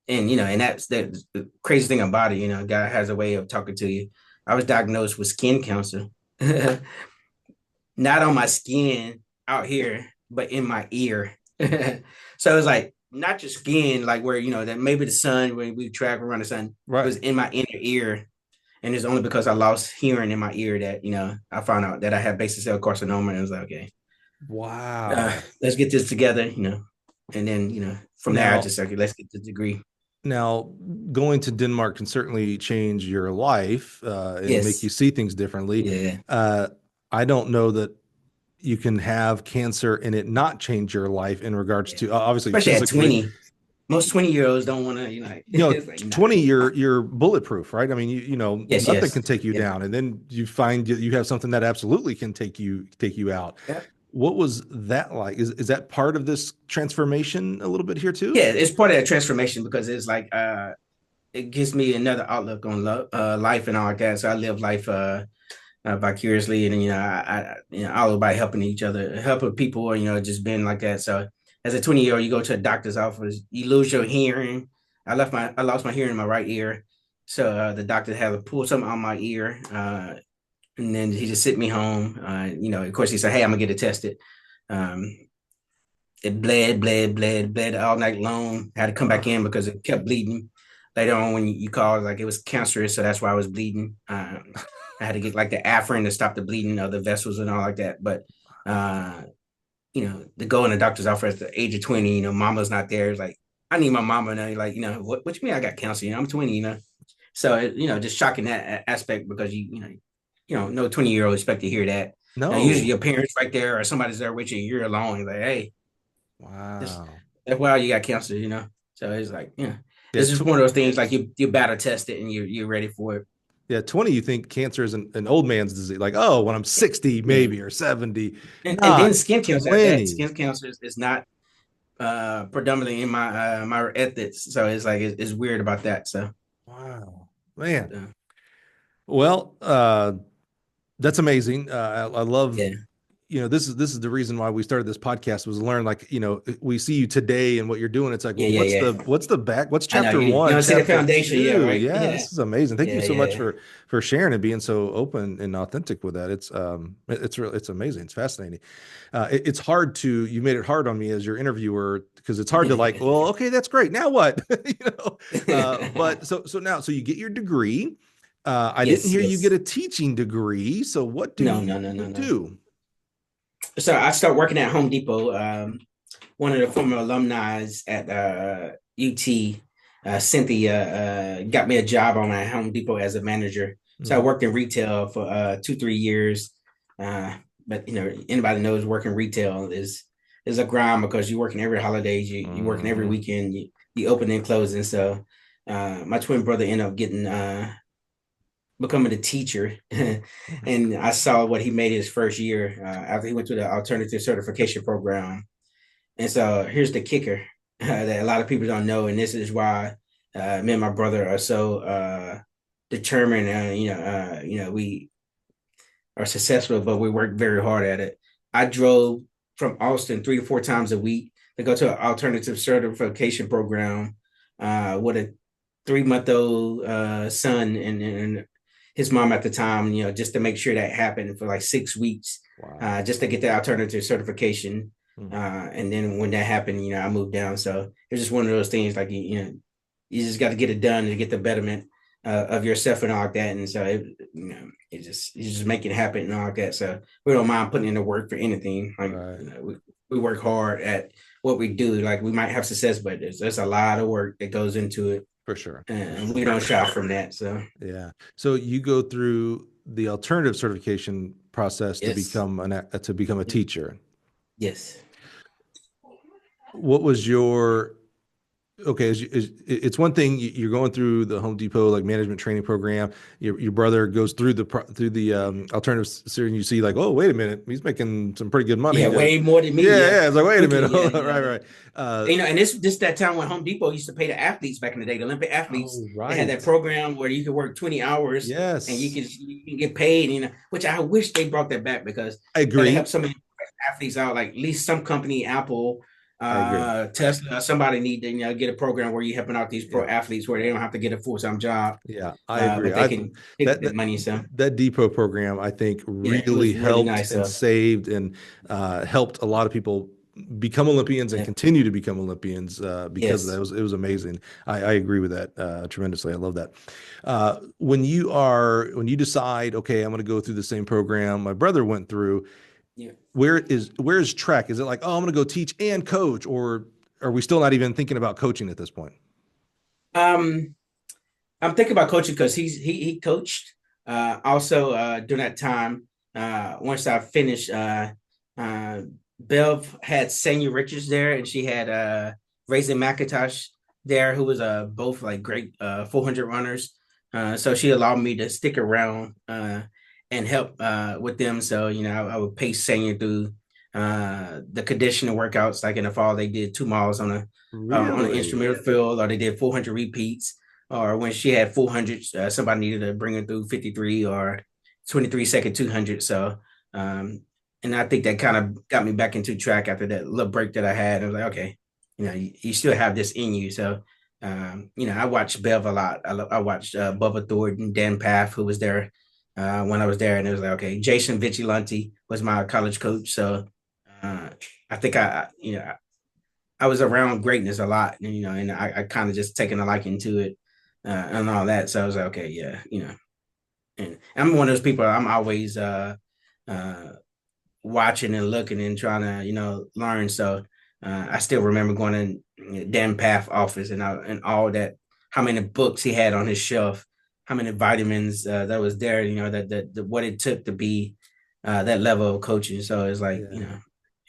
And that's the crazy thing about it. God has a way of talking to you. I was diagnosed with skin cancer, not on my skin out here, but in my ear. So it was like not just skin, like where that maybe the sun, when we travel around the sun, right, was in my inner ear. And it's only because I lost hearing in my ear that I found out that I had basal cell carcinoma, and I was like, okay, wow, let's get this together, and then from there I just like, let's get the degree. Now, going to Denmark can certainly change your life and make you see things differently. Yeah. I don't know that you can have cancer and it not change your life in regards to obviously, especially at 20. Most 20-year-olds don't want to, like 20, you're bulletproof, right? I mean, nothing can take you down, and then you find you have something that absolutely can take you out. Yeah. What was that like? Is that part of this transformation a little bit here too? Yeah, it's part of that transformation because it's like it gives me another outlook on life and all that. So I live life vicariously, and I all about helping each other, helping people, or just being like that. So as a 20-year-old, you go to a doctor's office, you lose your hearing. I lost my hearing in my right ear, so the doctor had to pull something on my ear. And then he just sent me home. Of course, he said, "Hey, I'm gonna get it tested." It bled all night long. I had to come back in because it kept bleeding. Later on, when you called, like it was cancerous, so that's why I was bleeding. I had to get like the Afrin to stop the bleeding of the vessels and all like that. But to go in the doctor's office at the age of 20, mama's not there. It's like, I need my mama now. Like, what you mean I got cancer? I'm 20, So just shocking that aspect because no 20-year-old expect to hear that. No. Now, usually your parents right there or somebody's there with you, you're alone. Like, hey, wow, you got cancer, So it's like, this is one of those things like you battle test it and you're ready for it. Yeah, 20, you think cancer is an old man's disease. Like, oh, when I'm 60, maybe, or 70. And then skin cancer, skin cancer is not predominantly in my ethics. So it's like, it's weird about that. So. Wow, man. Well, that's amazing. I love, this is the reason why we started this podcast, was to learn, like, we see you today and what you're doing. It's like, what's chapter one? See the foundation. Yeah, right. Yeah, this is amazing. Thank you so much for sharing and being so open and authentic with that. It's amazing. It's fascinating. It's hard you made it hard on me as your interviewer, because it's hard to like, well, okay, that's great. Now what? But so now, so you get your degree. I didn't hear you get a teaching degree. So what do you do? So I started working at Home Depot. One of the former alumni at UT, Cynthia, got me a job on at Home Depot as a manager. So I worked in retail for 2-3 years. But anybody knows working retail is a grind because you're working every holiday, you're working every weekend, you open and closing. So my twin brother ended up becoming a teacher. And I saw what he made his first year after he went through the alternative certification program. And so here's the kicker that a lot of people don't know. And this is why me and my brother are so determined. We are successful, but we work very hard at it. I drove from Austin 3 to 4 times a week to go to an alternative certification program with a 3-month-old son and his mom at the time, just to make sure that happened for like 6 weeks, just to get the alternative certification. And then when that happened, I moved down. So it's just one of those things like, you just got to get it done to get the betterment of yourself and all like that. And so, you just make it happen and all like that. So we don't mind putting in the work for anything. Like, we work hard at what we do. Like we might have success, but there's a lot of work that goes into it. For sure. And we don't shy from that. So, yeah. So you go through the alternative certification process to become a teacher. Yes. What was your okay? It's one thing you're going through the Home Depot like management training program. Your brother goes through the alternative series, and you see like, oh, wait a minute, he's making some pretty good money. Yeah, way more than me. Yeah. It's like, wait a minute, right. And this that time when Home Depot used to pay the athletes back in the day, the Olympic athletes. They had that program where you could work 20 hours. Yes. And you can get paid. Which I wish they brought that back because I agree. They help so many athletes out. Like at least some company, Apple. Tesla, somebody need to get a program where you're helping out these pro athletes where they don't have to get a full-time job. Yeah, I agree. But they can take that money. So that Depot program, I think, really helped and saved and helped a lot of people become Olympians and continue to become Olympians because of that. It was amazing. I agree with that tremendously. I love that. When you decide, okay, I'm going to go through the same program my brother went through. Yeah. Where is track? Is it like, oh, I'm going to go teach and coach, or are we still not even thinking about coaching at this point? I'm thinking about coaching because he coached. Also, during that time, once I finished, Bev had Sanya Richards there, and she had Raisin McIntosh there, who was both like great 400 runners. So she allowed me to stick around and help with them. So, I would pace Sanya through the conditioning workouts. Like in the fall, they did 2 miles on an instrumental field, or they did 400 repeats. Or when she had 400, somebody needed to bring her through 53 or 23-second 200. So, and I think that kind of got me back into track after that little break that I had. I was like, okay, you still have this in you. So, I watched Bev a lot. I watched Bubba Thornton, Dan Paff, who was there when I was there, and it was like, okay, Jason Vigilante was my college coach. So I think I was around greatness a lot, and I kind of just taken a liking to it and all that. So I was like, okay, yeah, and I'm one of those people. I'm always watching and looking and trying to learn. So I still remember going to Dan Paff office and all that. How many books he had on his shelf. How many vitamins that was there, that what it took to be that level of coaching. So it's like,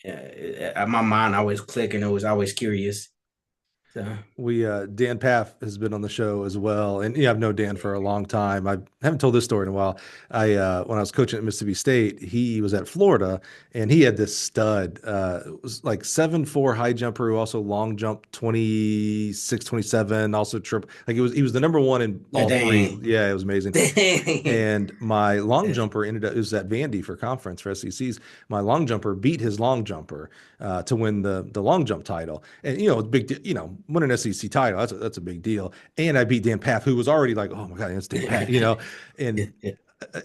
my mind always clicked and it was always curious. So Dan Paff has been on the show as well, and I've known Dan for a long time. I haven't told this story in a while. When I was coaching at Mississippi State, he was at Florida, and he had this stud. It was like 7'4" high jumper who also long jump 26, 27, also trip. Like he was the number one in all three. Yeah, it was amazing. And my long jumper it was at Vandy for conference for SECs. My long jumper beat his long jumper to win the long jump title, and it's big. Win an SEC title, that's a big deal. And I beat Dan Paff, who was already like, oh my God, that's Dan Paff, and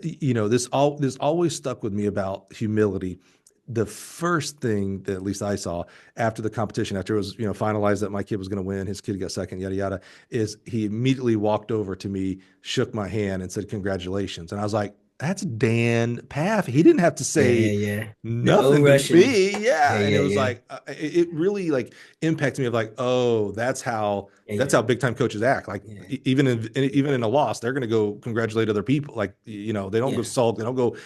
this always stuck with me about humility. The first thing that at least I saw after the competition, after it was, finalized that my kid was going to win, his kid got second, yada, yada, is he immediately walked over to me, shook my hand and said, congratulations. And I was like, that's Dan Paff. He didn't have to say nothing to me. Yeah. And it was like, it really like impacted me of like, oh, that's how big time coaches act. Like even in a loss, they're going to go congratulate other people. Like, they don't go sulk. They don't go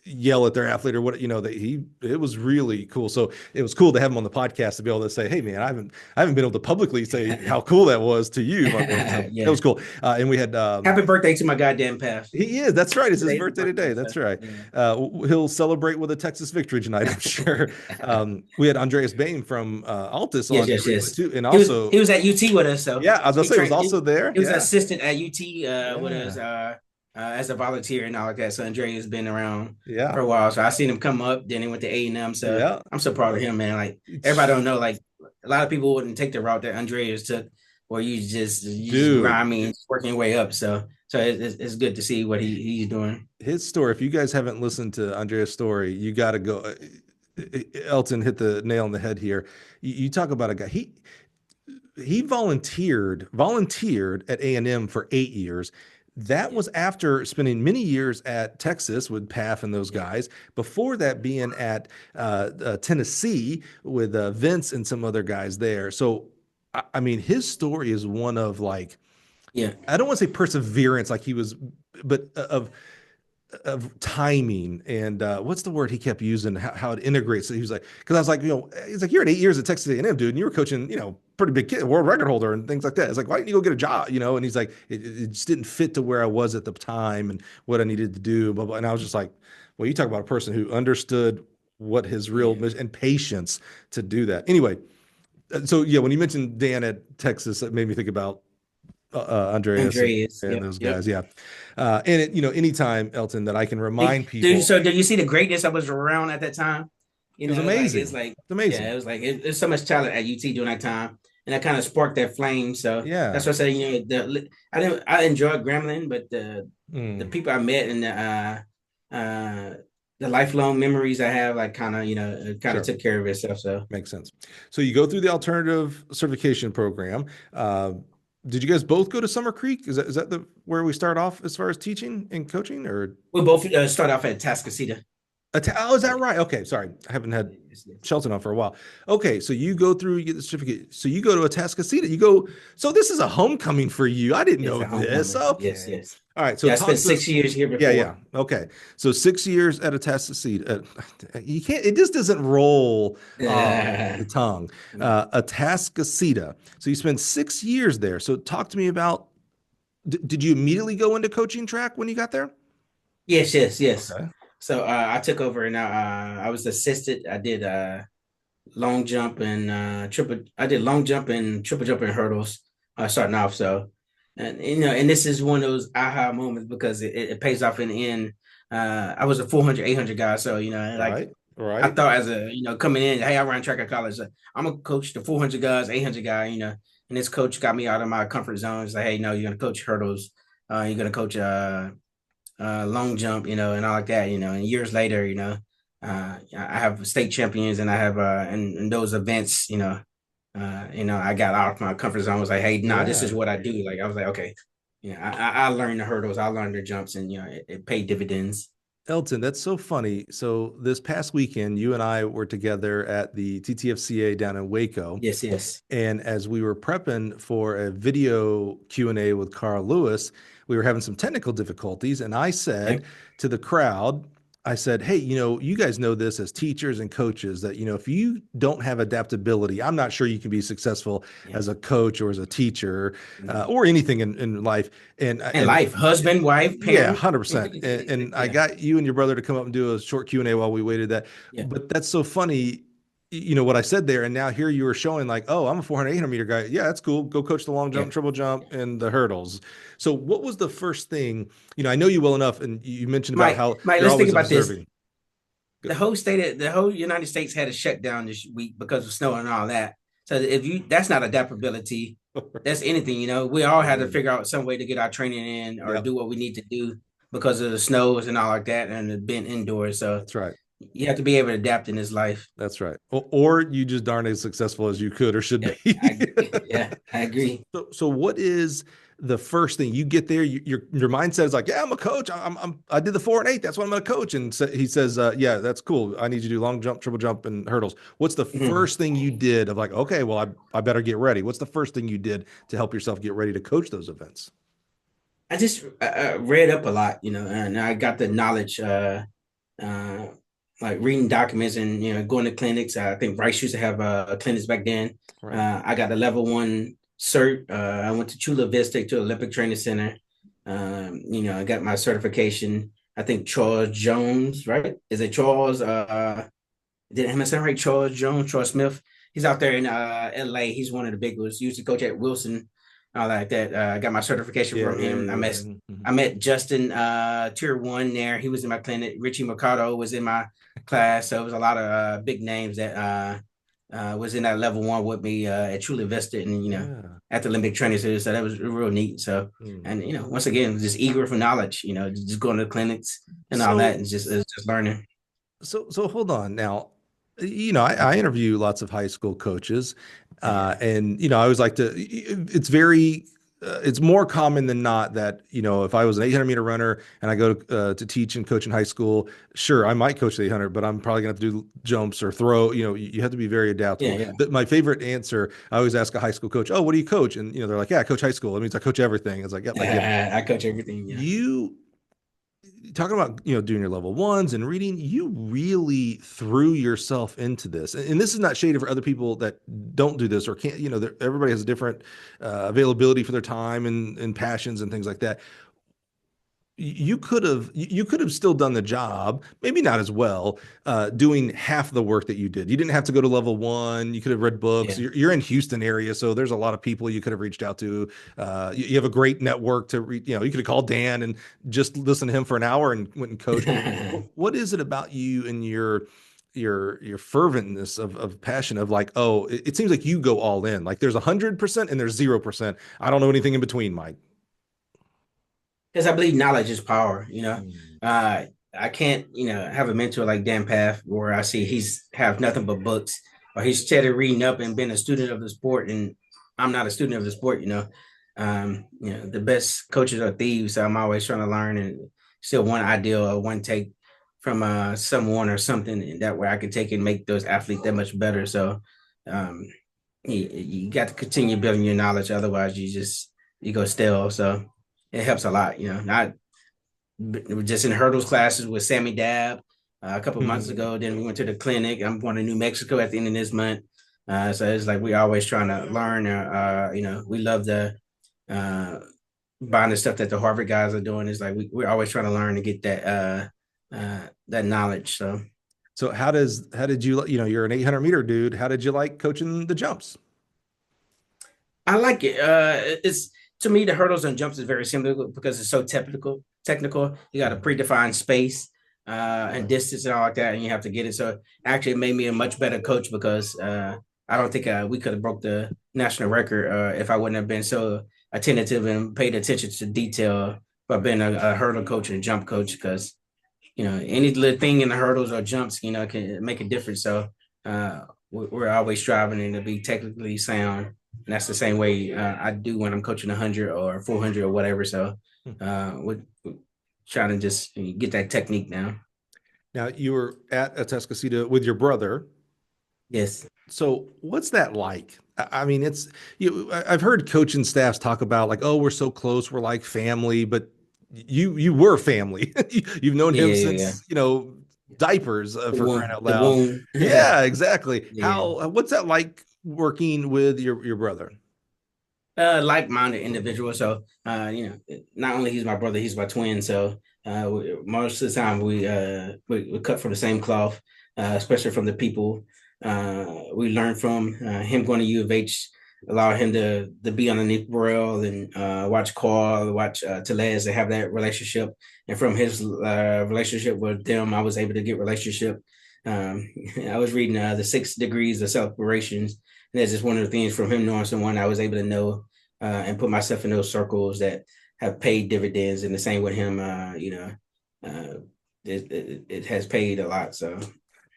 yell at their athlete or what, it was really cool. So it was cool to have him on the podcast to be able to say, hey man, I haven't been able to publicly say how cool that was to you. So it was cool. And we had happy birthday to my goddamn Paff. He is. That's right. It's his birthday today. That's right. He'll celebrate with a Texas victory tonight, I'm sure. We had Andreas Bain from Altus on too, and also he was at UT with us. So yeah, I was gonna say he was also there. He was an assistant at UT with us. As a volunteer and all like that. So Andrea has been around for a while. So I seen him come up, then he went to A&M. So I'm so proud of him, man. Like everybody don't know, like a lot of people wouldn't take the route that Andreas took, where you just grinding, working your way up. So it's good to see what he's doing. His story, if you guys haven't listened to Andrea's story, you got to go. Elton hit the nail on the head here. You talk about a guy. He volunteered at A&M for 8 years. That Yeah, was after spending many years at Texas with Paff and those yeah, guys. Before that, being at Tennessee with Vince and some other guys there. So, I mean, his story is one of like, yeah, I don't want to say perseverance, like he was, but of timing and what's the word he kept using, how it integrates. So he was like, because I was like, he's like, you're at 8 years at Texas A&M, dude, and you were coaching, pretty big kid, world record holder and things like that. It's like, why didn't you go get a job, And he's like, it just didn't fit to where I was at the time and what I needed to do, blah, blah. And I was just like, well, you talk about a person who understood what his real yeah. mission and patience to do that. Anyway, so yeah, when you mentioned Dan at Texas, that made me think about Andreas Andreas. and Yep, those yep. guys. Yeah. And anytime, Elton, that I can remind Dude, people, so did you see the greatness that was around at that time? it was amazing. It's Yeah, amazing. it was like there's so much talent at UT during that time, and that kind of sparked that flame. So Yeah. that's what I say. I enjoyed Gremlin, but the Mm, people I met and the lifelong memories I have, like kind of sure. took care of itself. So Makes sense. So you go through the alternative certification program. Did you guys both go to Summer Creek? Is that the where we start off as far as teaching and coaching, or we both start off at Tascocita. Oh, is that right? Okay, sorry. I haven't had Yes, yes. Shelton on for a while. Okay, so you go through, you get the certificate. So you go to Atascocita. So this is a homecoming for you. I didn't It's know a this. homecoming. Yes, Okay. yes. All right, so Yeah, I spent talk to us. 6 years here Yeah, yeah. before. Okay. So 6 years at Atascocita. You can't, it just doesn't roll off the tongue. Atascocita. So you spent 6 years there. So talk to me about, did you immediately go into coaching track when you got there? Yes, yes, yes. Okay. So I took over and I was assisted. I did long jump and triple. I did long jump and triple jump and hurdles starting off. So and this is one of those aha moments because it pays off in the end. I was a 400, 800 guy. So like Right. I Right. thought as a coming in, hey, I ran track at college. I'm gonna coach the 400 guys, 800 guy. And this coach got me out of my comfort zone. He's like, hey, no, you're gonna coach hurdles. You're gonna coach long jump, and all like that, and years later, I have state champions and I have and those events, I got out of my comfort zone. I was like, hey, nah, this is Yeah. what I do. Like I was like, okay, I learned the hurdles, I learned the jumps, and it paid dividends. Elton, that's so funny. So this past weekend, you and I were together at the TTFCA down in Waco. Yes, yes. And as we were prepping for a video Q&A with Carl Lewis, we were having some technical difficulties. And I said Yep. to the crowd, I said, hey, you guys know this as teachers and coaches that, if you don't have adaptability, I'm not sure you can be successful Yeah. as a coach or as a teacher Mhm. or anything in life. And And life, husband, wife, yeah, parent. 100%. And I Yeah, got you and your brother to come up and do a short Q&A while we waited that. yeah, But that's so funny, what I said there. And now here you were showing like, oh, I'm a 400, 800 meter guy. Yeah, that's cool. Go coach the long yeah. jump, triple jump, and the hurdles. So what was the first thing, I know you well enough, and you mentioned about Mike, how Mike, you're let's think always about this. observing. The whole United States had a shutdown this week because of snow and all that. So that's not adaptability. That's anything, we all had to Mm, figure out some way to get our training in or yep, do what we need to do because of the snows and all like that and being indoors. So that's right. you have to be able to adapt in this life. That's right. Or you just darn as successful as you could or should Yeah, be. yeah, I agree. So what is the first thing you get there? Your mindset is like, yeah, I'm a coach. I did the 4 and 8. That's what I'm going to coach. And so he says, yeah, that's cool. I need you to do long jump, triple jump, and hurdles. What's the Mhm. first thing you did of like, okay, well, I better get ready. What's the first thing you did to help yourself get ready to coach those events? I just read up a lot, and I got the knowledge, uh, like reading documents and going to clinics. I think Rice used to have clinics back then. Right. I got the level one cert. I went to Chula Vista to Olympic Training Center. I got my certification. I think Charles Jones, right? Is it Charles? Did I say right? Charles Jones, Charles Smith. He's out there in LA. He's one of the big ones. He used to coach at Wilson, all like that. I got my certification Yeah, from yeah, him. yeah, yeah. Mhm. I met Justin Tier 1 there. He was in my clinic. Richie Mercado was in my class. So it was a lot of big names that was in that level one with me at Chula Vista and Yeah. at the Olympic Training Center. So that was real neat. So Mm. and once again, just eager for knowledge, just going to the clinics and all that So and just learning. so hold on now. I interview lots of high school coaches, Yeah. and I always like to. It's more common than not that if I was an 800-meter runner and I go to teach and coach in high school, sure I might coach the 800, but I'm probably gonna have to do jumps or throw. You have to be very Yeah. adaptable. Yeah. My favorite answer, I always ask a high school coach, "Oh, what do you coach?" And they're like, "Yeah, I coach high school." It means I coach everything. It's like, "Yep, I get it." I coach everything. Yeah. You talking about doing your level ones and reading, you really threw yourself into this, and this is not shaded for other people that don't do this or can't. Everybody has a different availability for their time and passions and things like that. You could have still done the job, maybe not as well, doing half the work that you did. You didn't have to go to level one. You could have read books. Yeah. You're in Houston area, so there's a lot of people you could have reached out to. You have a great network to read. You could have called Dan and just listened to him for an hour and went and coached. What is it about you and your ferventness of passion of like, oh, it seems like you go all in. Like there's 100% and there's 0%. I don't know anything in between, Mike. Because I believe knowledge is power. Mm. I can't, have a mentor like Dan Path where I see he's have nothing but books, or he's steady reading up and been a student of the sport, and I'm not a student of the sport. The best coaches are thieves, so I'm always trying to learn and still one ideal or one take from someone or something, and that way I can take and make those athletes that much better. So um, you got to continue building your knowledge, otherwise you go stale. So it helps a lot. Not just in hurdles classes with Sammy Dab a couple of months ago. Then we went to the clinic. I'm going to New Mexico at the end of this month. So it's like we always trying to learn. We love the buying the stuff that the Harvard guys are doing. It's like we're always trying to learn to get that knowledge. So how did you're an 800-meter dude. How did you like coaching the jumps? I like it. It's to me the hurdles and jumps is very similar because it's so technical. Technical. You got a predefined space and distance and all like that, and you have to get it. So actually, it made me a much better coach because I don't think we could have broke the national record if I wouldn't have been so attentive and paid attention to detail by being a hurdle coach and a jump coach. Because any little thing in the hurdles or jumps, can make a difference. So we're always striving to be technically sound. And that's the same way I do when I'm coaching 100 or 400 or whatever. So we're trying to just get that technique now. Now you were at Atascocita with your brother. Yes. So what's that like? I mean, I've heard coaching staffs talk about like, oh, we're so close, we're like family, but you were family. You've known Yeah. him Yeah. Yeah. since, diapers for crying out The loud. womb. Yeah, exactly. Yeah. What's that like working with your brother? Like-minded individual. So, not only he's my brother, he's my twin. So, most of the time we cut from the same cloth, especially from the people we learn from. Him going to U of H allowed him to be underneath Burrell and watch Carl, watch Telez, to have that relationship. And from his relationship with them, I was able to get relationship. I was reading the 6 degrees of separations. And that's just one of the things from him knowing someone I was able to know and put myself in those circles that have paid dividends. And the same with him, it has paid a lot. So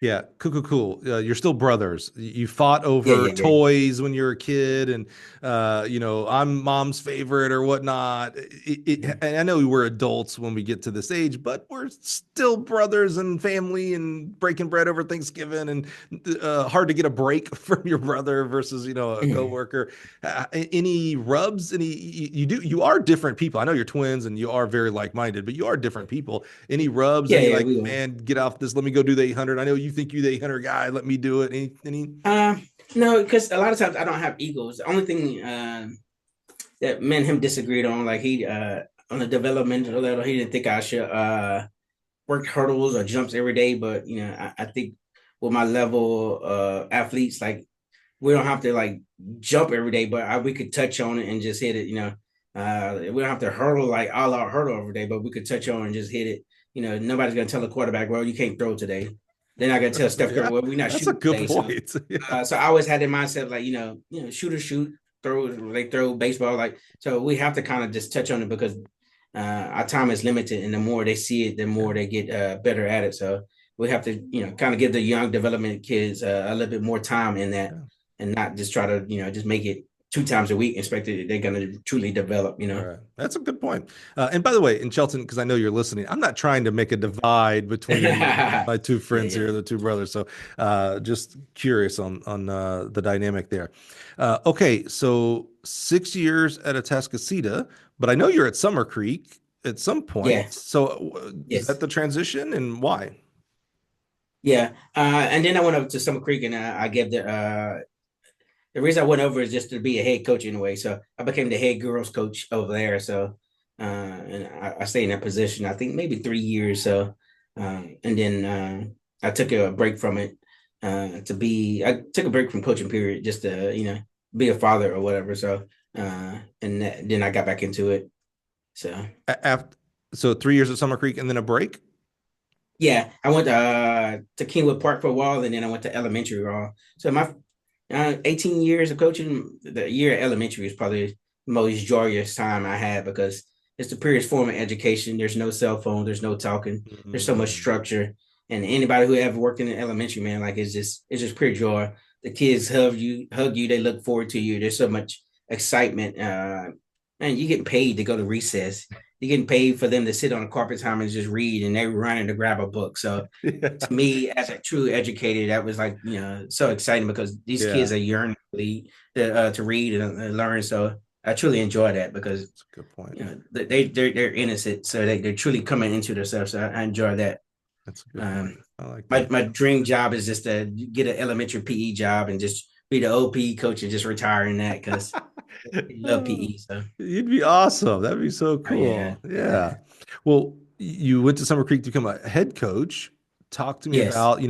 Yeah, cool. You're still brothers. You fought yeah, over yeah, yeah. toys when you were a kid, and I'm mom's favorite or whatnot. And I know we were adults when we get to this age, but we're still brothers and family, and breaking bread over Thanksgiving, and hard to get a break from your brother versus a coworker. Any rubs? You are different people. I know you're twins, and you are very like-minded, but you are different people. Any rubs? Yeah, Any yeah, like, we are. man, get off this. Let me go do the 800. I know you think you the 800 guy. Let me do it. Any? No, because a lot of times I don't have egos. The only thing that me and him disagreed on, like he on the developmental level, he didn't think I should work hurdles or jumps every day. But I think with my level athletes, like we don't have to like jump every day, but we could touch on it and just hit it. We don't have to hurdle like all out hurdle every day, but we could touch on and just hit it. Nobody's gonna tell the quarterback, well, you can't throw today. They're not gonna tell Steph Curry, Yeah, well, we're not that's a shooting good today. point. Yeah. So I always had that mindset of like, shooters shoot, throw they throw baseball. Like, so we have to kind of just touch on it because our time is limited, and the more they see it, the more they get better at it. So we have to, kind of give the young development kids a little bit more time in that, Yeah. and not just try to, just make it 2 times a week, expect that they're going to truly develop. All right. That's a good point. And by the way, in Shelton, because I know you're listening, I'm not trying to make a divide between Yeah, my two friends yeah, here, the two brothers. So just curious on the dynamic there. Okay, so 6 years at Atascocita, but I know you're at Summer Creek at some point. yeah, So is that yes. the transition and why? Yeah. And then I went over to Summer Creek, and I gave the reason I went over is just to be a head coach anyway. So I became the head girls coach over there. So and I stayed in that position, I think maybe 3 years. So and then I took a break from it I took a break from coaching period just to, be a father or whatever. So then I got back into it. So After, so 3 years at Summer Creek and then a break? yeah, I went to Kingwood Park for a while, and then I went to elementary role. So my 18 years of coaching, the year at elementary is probably the most joyous time I had because it's the purest form of education. There's no cell phone, there's no talking, there's so much Mm, structure. And anybody who ever worked in an elementary, man, like it's just pure joy. The kids hug you, they look forward to you. There's so much excitement. And you get paid to go to recess. You're getting paid for them to sit on a carpet time and just read, and they're running to grab a book. So yeah. to me, as a true educator, that was like, so exciting because these Yeah. kids are yearning to read and learn. So I truly enjoy that because That's a good point. they're innocent, so they're truly coming into themselves. So I enjoy that. That's a good point. Um, I like my that. my dream job is just to get an elementary PE job and just be the OP coach and just retire in that because I love Oh, PE. So you'd be awesome. That'd be so yeah, cool. Yeah. yeah, Well, you went to Summer Creek to become a head coach. Talk to me yes, about,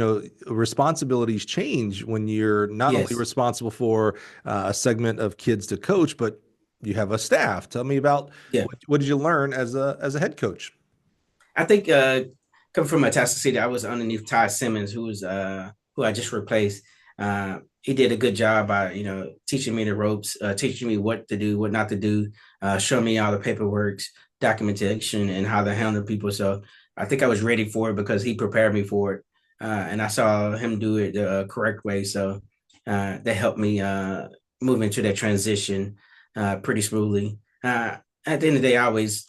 responsibilities change when you're not only yes, responsible for a segment of kids to coach, but you have a staff. Tell me about yeah. what did you learn as a head coach? I think coming from Atascocita, I was underneath Ty Simmons, who I just replaced. He did a good job by teaching me the ropes, teaching me what to do, what not to do, showing me all the paperwork, documentation, and how to handle people. So I think I was ready for it because he prepared me for it, and I saw him do it the correct way. So that helped me move into that transition pretty smoothly. At the end of the day, I always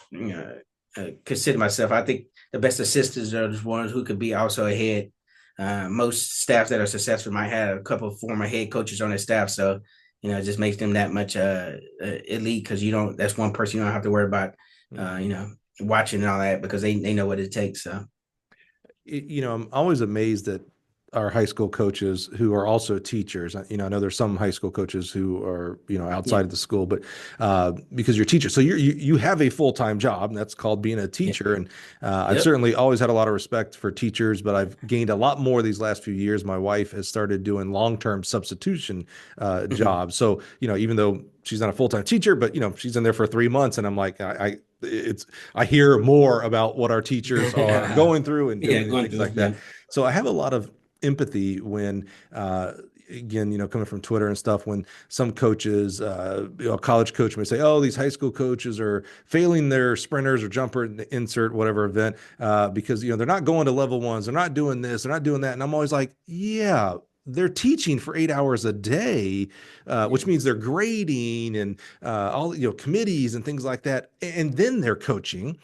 consider myself. I think the best assistants are the ones who could be also a head. Most staffs that are successful might have a couple of former head coaches on their staff, so it just makes them that much elite because you don't. That's one person you don't have to worry about, watching and all that because they know what it takes. So I'm always amazed at our high school coaches who are also teachers. I know there's some high school coaches who are, yeah, outside of the school, but because you're teachers, so you have a full-time job, and that's called being a yeah, teacher. And I've yep, certainly always had a lot of respect for teachers, but I've gained a lot more these last few years. My wife has started doing long-term substitution mhm. jobs. So, even though she's not a full-time teacher, but she's in there for 3 months, and I'm like, I hear more about what our teachers are going through and Yeah, doing and going things through, like yeah, that. So I have a lot of empathy when, again, coming from Twitter and stuff, when some coaches, a college coach may say, "Oh, these high school coaches are failing their sprinters or jumper insert whatever event because they're not going to level ones, they're not doing this, they're not doing that," and I'm always like, "Yeah." They're teaching for 8 hours a day, yeah, which means they're grading and all committees and things like that, and then they're coaching.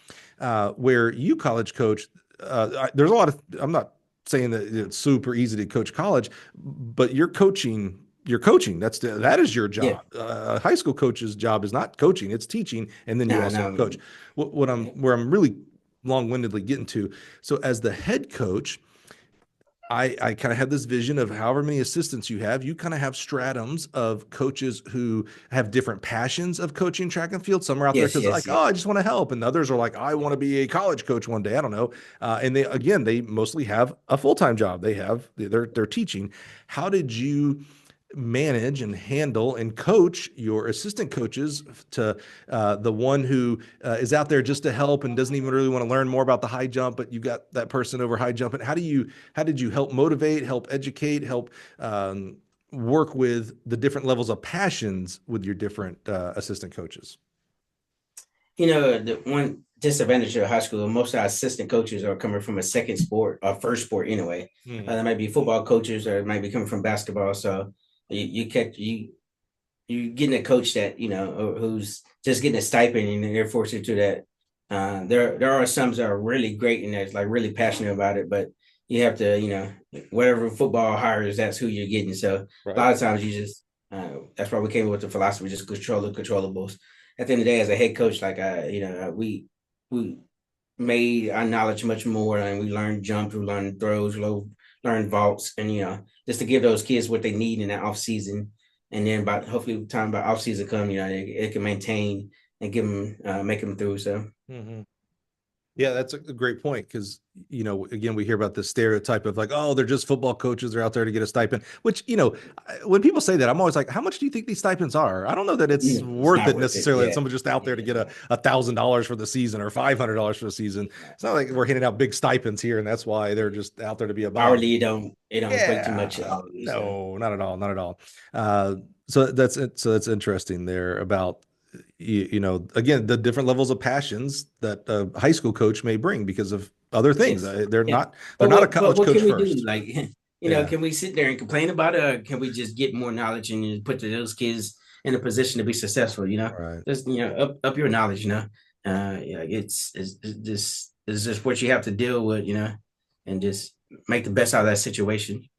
Where you college coach, there's a lot of. I'm not saying that it's super easy to coach college, but you're coaching. You're coaching. That is your yeah. job. High school coach's job is not coaching; it's teaching, and then you No, also no, coach. What I'm where I'm really long-windedly getting to. So as the head coach, I kind of have this vision of however many assistants you have, you kind of have stratums of coaches who have different passions of coaching track and field. Some are out there yes, because yes, like, oh, yes. I just want to help. And others are like, I want to be a college coach one day. I don't know. And they mostly have a full-time job. They're teaching. How did you manage and handle and coach your assistant coaches to the one who is out there just to help and doesn't even really want to learn more about the high jump, but you got that person over high jump? And how did you help motivate, help educate, help work with the different levels of passions with your different assistant coaches? The one disadvantage of high school. Most of our assistant coaches are coming from a second sport or first sport anyway. There might be football coaches or it might be coming from basketball. So you getting a coach that who's just getting a stipend and they're forced into that. There are some that are really great and that's like really passionate about it, but you have to whatever football hires, that's who you're getting. So Right. a lot of times you just that's why we came up with the philosophy, just control the controllables. At the end of the day, as a head coach, like we made our knowledge much more, and we learned jumps, we learned throws, learned vaults, and just to give those kids what they need in that off season. And then by hopefully time by off season come, it can maintain and give them make them through. So. Yeah, that's a great point because, again, we hear about the stereotype of like, oh, they're just football coaches. They're out there to get a stipend, which, when people say that, I'm always like, how much do you think these stipends are? I don't know that it's worth it necessarily. That someone's just out there to get $1,000 for the season or $500 for the season. It's not like we're handing out big stipends here, and that's why they're just out there to be a hourly. It don't equate too much. Hourly, no, not at all. Not at all. So that's interesting there about again, the different levels of passions that a high school coach may bring because of other things. They're not a college coach first. Do? Like, can we sit there and complain about it, or can we just get more knowledge and put those kids in a position to be successful? Right. Just up your knowledge. It's just what you have to deal with. And just make the best out of that situation.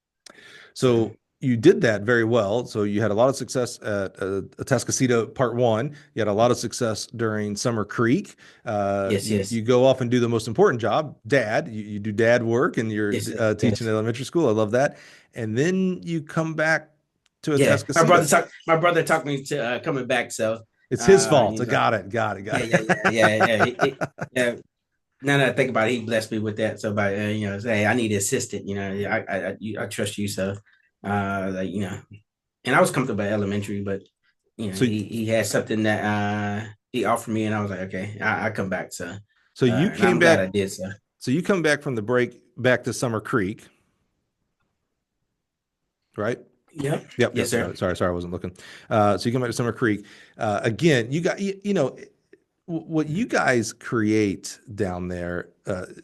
So you did that very well. So you had a lot of success at Atascocita Part 1. You had a lot of success during Summer Creek. Yes. You go off and do the most important job, dad. You do dad work, and you're teaching elementary school. I love that. And then you come back to Atascocita. My brother talked me to coming back. So it's his fault. Got it. Yeah. Now that I think about it, he blessed me with that. So by say, I need an assistant. I trust you. So and I was comfortable at elementary, but so he had something that he offered me, and I was like, okay, I come back. So you came back. I did. So you come back from the break back to Summer Creek, right? Yep. Yes, sir. Sorry, I wasn't looking. So you come back to Summer Creek again. You got what you guys create down there,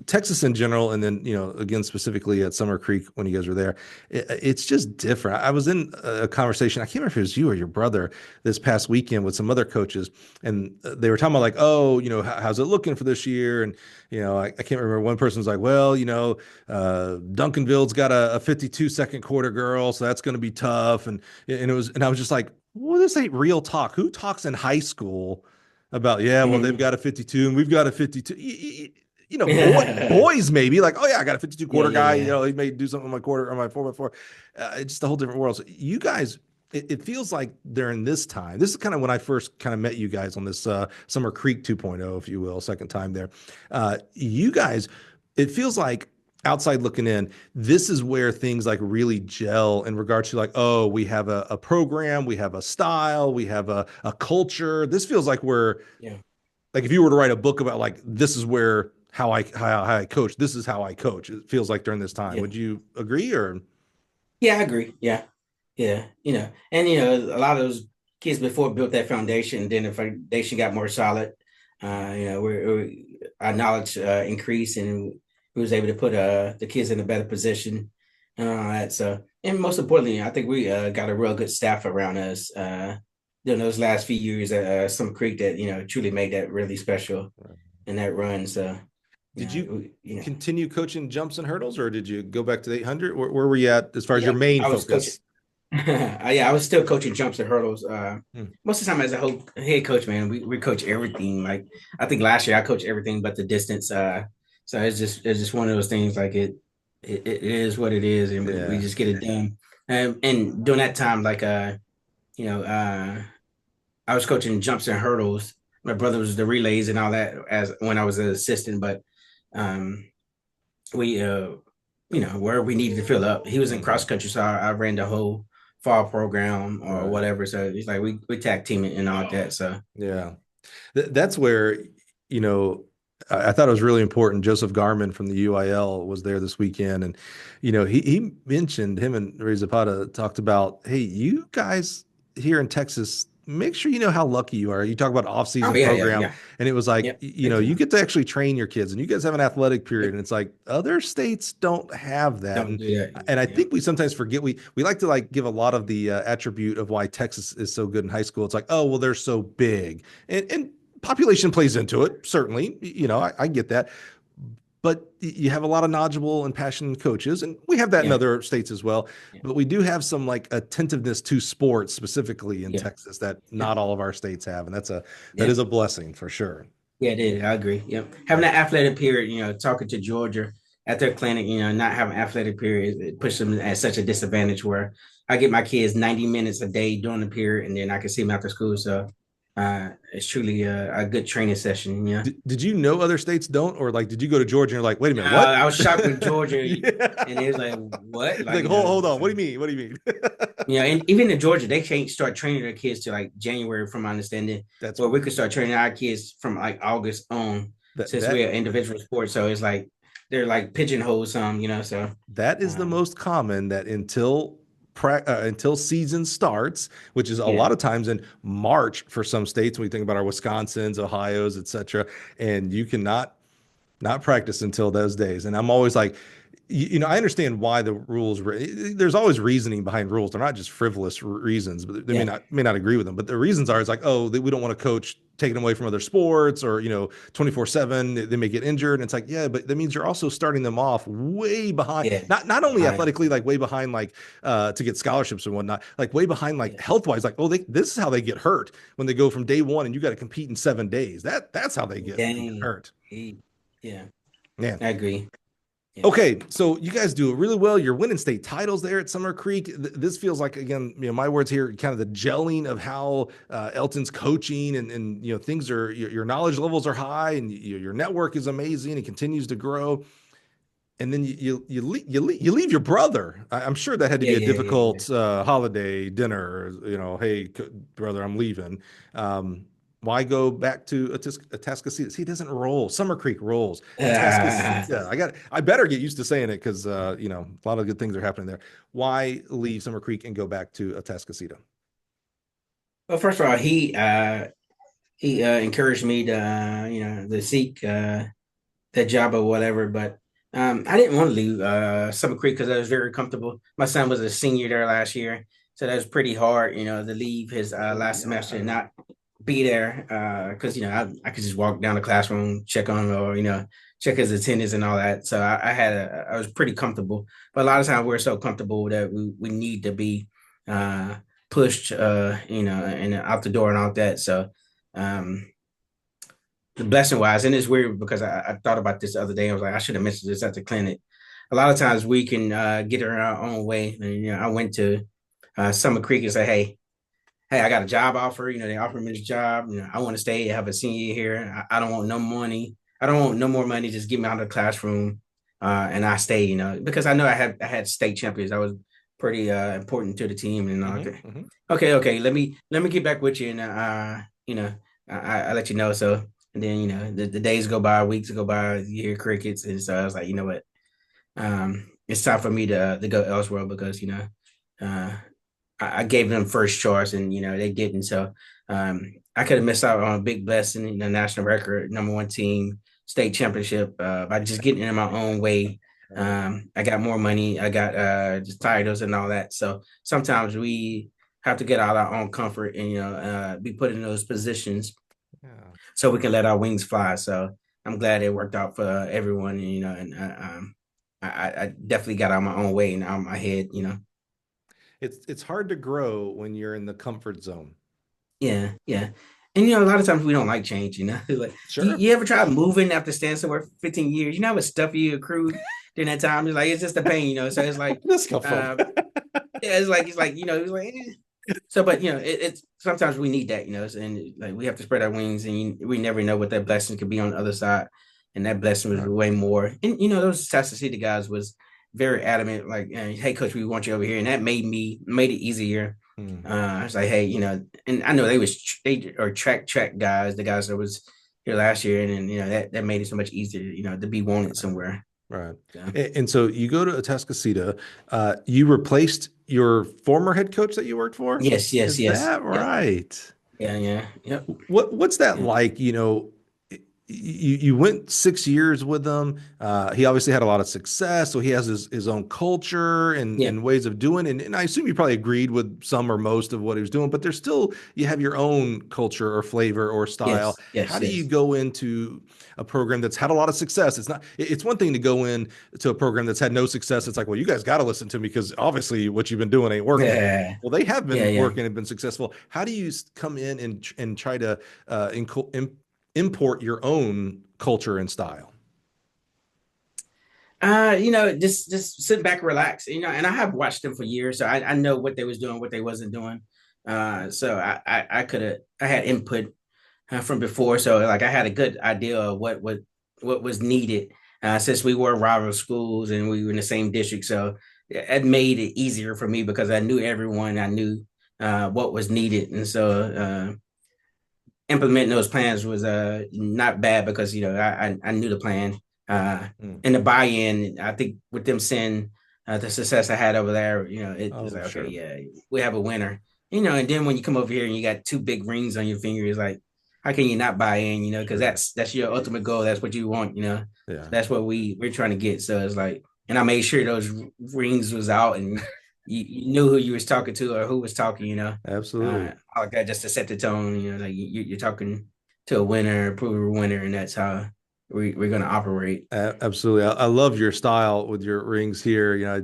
Texas in general, and then, again, specifically at Summer Creek when you guys were there, it's just different. I was in a conversation, I can't remember if it was you or your brother, this past weekend with some other coaches, and they were talking about like, oh, how's it looking for this year? And, I can't remember, one person was like, well, Duncanville's got a 52-second quarter girl, so that's going to be tough. And I was just like, well, this ain't real talk. Who talks in high school about, well, they've got a 52 and we've got a 52, boys maybe like, oh yeah, I got a 52 quarter guy, he may do something on my quarter or my 4x4. It's just a whole different world. So you guys, it feels like during this time, this is kind of when I first kind of met you guys on this Summer Creek 2.0, if you will, second time there. You guys, it feels like, outside looking in, this is where things like really gel in regards to like, oh, we have a program, we have a style, we have a culture. This feels like we're like, if you were to write a book about like, this is where how I coach, this is how I coach. It feels like during this time. Would you agree? Or I agree. Yeah. And a lot of those kids before built that foundation, then the foundation got more solid. Our knowledge increased, and we was able to put the kids in a better position and all that. So, and most importantly, I think we got a real good staff around us during those last few years at Summer Creek that truly made that really special in that run. So, did you continue coaching jumps and hurdles, or did you go back to the 800? Where were you at as far as your main focus? I was still coaching jumps and hurdles. Most of the time, as a whole head coach, man, we coach everything. Like I think last year I coached everything but the distance. So it's just one of those things. Like it is what it is, and we just get it done. And during that time, like I was coaching jumps and hurdles. My brother was the relays and all that as when I was an assistant, but we where we needed to fill up. He was in cross country, so I ran the whole fall program or whatever. So it's like we tag team it and all that. So that's where I thought it was really important. Joseph Garman from the UIL was there this weekend, and he mentioned, him and Ray Zapata talked about, hey, you guys here in Texas, make sure you know how lucky you are. You talk about Oh off-season yeah, yeah, program, yeah. and it was like, Yep. Big you time. get to actually train your kids, and you guys have an athletic period, Yep. and it's like other states don't have that. Don't And do that. I Yep. think we sometimes forget we like to like give a lot of the attribute of why Texas is so good in high school. It's like, oh, well, they're so big, and population plays into it, certainly. I get that, but you have a lot of knowledgeable and passionate coaches, and we have that in Yeah. other states as well. Yeah. But we do have some like attentiveness to sports, specifically in Yeah. Texas, that Yeah. not all of our states have, and that Yeah. is a blessing for sure. Yeah, it is. I agree. Yep. Having that athletic period, talking to Georgia at their clinic, not having athletic period, it pushes them at such a disadvantage where I get my kids 90 minutes a day during the period and then I can see them after school. So it's truly a good training session. Yeah. Did you know other states don't, or like did you go to Georgia and you're like, wait a minute, I what? was shocked with Georgia and Yeah. it was like, what? Like, Like, hold on, what do you mean? What do you mean? and even in Georgia, they can't start training their kids to like January, from my understanding, That's where we could start training our kids from like August on, that since we that are individual sports. So it's like they're like pigeonholed some, so that is the um, most common, that until season starts, which is a yeah, lot of times in March for some states. When we think about our Wisconsins, Ohio's, etc., and you cannot not practice until those days. And I'm always like, I understand why the rules. There's always reasoning behind rules. They're not just frivolous reasons, but they may yeah, not agree with them. But the reasons are, it's like, oh, we don't want to coach taking away from other sports, or 24/7. They may get injured, and it's like, yeah, but that means you're also starting them off way behind. yeah, Not only behind, athletically, like way behind, like to get scholarships and whatnot, like way behind, like yeah, health wise. Like, oh, this is how they get hurt when they go from day one, and you got to compete in 7 days. That's how they get dang, hurt. yeah, Man. I agree, yeah, Okay, so you guys do it really well. You're winning state titles there at Summer Creek. This feels like, again, my words here, kind of the gelling of how Elton's coaching, and things are, your knowledge levels are high, and your network is amazing and continues to grow. And then you leave your brother. I'm sure that had to yeah, be a yeah, yeah, yeah. difficult holiday dinner. Hey, brother, I'm leaving. Why go back to Atascocita? He doesn't roll. Summer Creek rolls. Atascocita. I better get used to saying it, because a lot of good things are happening there. Why leave Summer Creek and go back to Atascocita? Well, first of all, he encouraged me to to seek that job or whatever. But I didn't want to leave Summer Creek because I was very comfortable. My son was a senior there last year, so that was pretty hard, to leave his last semester and not be there, because I could just walk down the classroom, check on him, or check his attendance and all that. So I was pretty comfortable. But a lot of times we're so comfortable that we need to be uh, pushed, and out the door and all that. So. Um, the blessing wise, and it's weird because I thought about this the other day. I was like, I should have mentioned this at the clinic. A lot of times we can get it our own way. And, I went to Summer Creek and say, hey, I got a job offer. They offered me this job. I want to stay, have a senior here. I don't want no money. I don't want no more money. Just get me out of the classroom, and I stay. Because I know I had state champions. I was pretty important to the team. And Mm-hmm, mm-hmm. okay. Let me get back with you, and I let you know. So, and then the days go by, weeks go by, you hear crickets, and so I was like, you know what, it's time for me to go elsewhere, because uh, I gave them first choice, and they didn't. So I could have missed out on a big blessing, national record, #1 team, state championship, by just getting in my own way. I got more money, I got just titles and all that. So sometimes we have to get out of our own comfort and be put in those positions Yeah. so we can let our wings fly. So I'm glad it worked out for everyone, and I definitely got out of my own way and out of my head. It's hard to grow when you're in the comfort zone. Yeah, yeah. And a lot of times we don't like change. Like Sure. you ever try moving after staying somewhere for 15 years? You know how much stuff you accrued during that time? It's just a pain. So it's like, Discomfort. yeah, it's like. So, but it's sometimes we need that, and like we have to spread our wings, and we never know what that blessing could be on the other side, and that blessing was way more. And those Atascocita guys was very adamant, like, hey, coach, we want you over here, and that made it easier. Hmm. I was like, hey, and I know they are track guys, the guys that was here last year, and that made it so much easier, to be wanted somewhere. Right. Yeah. And so you go to Atascocita, you replaced your former head coach that you worked for? Yes, yes, Is yes. that Yep. right? Yeah, yeah. Yep. What's that Yeah. like? You went 6 years with him. He obviously had a lot of success, so he has his own culture Yeah. and ways of doing. And I assume you probably agreed with some or most of what he was doing, but there's still you have your own culture or flavor or style. Yes, How yes, do you yes. go into a program that's had a lot of success? It's one thing to go in to a program that's had no success. It's like, well, you guys got to listen to me because obviously what you've been doing ain't working. Yeah. Well, they have Yeah, been yeah. working and been successful. How do you come in and try to import your own culture and style? Just sit back and relax. And I have watched them for years, so I know what they was doing, what they wasn't doing. So I could have I had input from before, so like I had a good idea of what was needed since we were rival schools and we were in the same district. So it made it easier for me because I knew everyone, I knew what was needed, and so implementing those plans was not bad because I knew the plan Mm. and the buy-in. I think with them seeing the success I had over there, it was Oh, like, okay, sure. yeah, we have a winner. And then when you come over here and you got two big rings on your finger, it's like, how can you not buy in? Because Sure. that's your ultimate goal. That's what you want. Yeah. That's what we're trying to get. So it's like, and I made sure those rings was out and you knew who you was talking to or who was talking. Absolutely. All like that just to set the tone. Like you're talking to a winner, prove a winner, and that's how we're gonna operate. Absolutely. I love your style with your rings here. I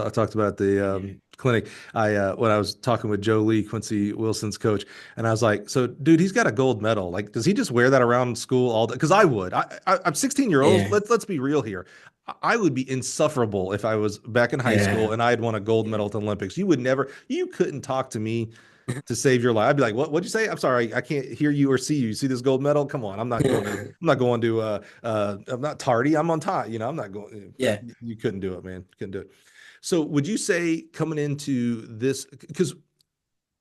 talked about the Yeah. clinic. When I was talking with Joe Lee, Quincy Wilson's coach, and I was like, "So, dude, he's got a gold medal. Like, does he just wear that around school all day? Because I would. I'm 16-year-olds. Yeah. Let's be real here. I would be insufferable if I was back in high school Yeah. and I had won a gold Yeah. medal at the Olympics. You couldn't talk to me to save your life. I'd be like, "What'd you say? I'm sorry, I can't hear you or see you. You see this gold medal? Come on, I'm not tardy. I'm on time. I'm not going. Yeah. You couldn't do it, man. Couldn't do it. So, would you say coming into this, because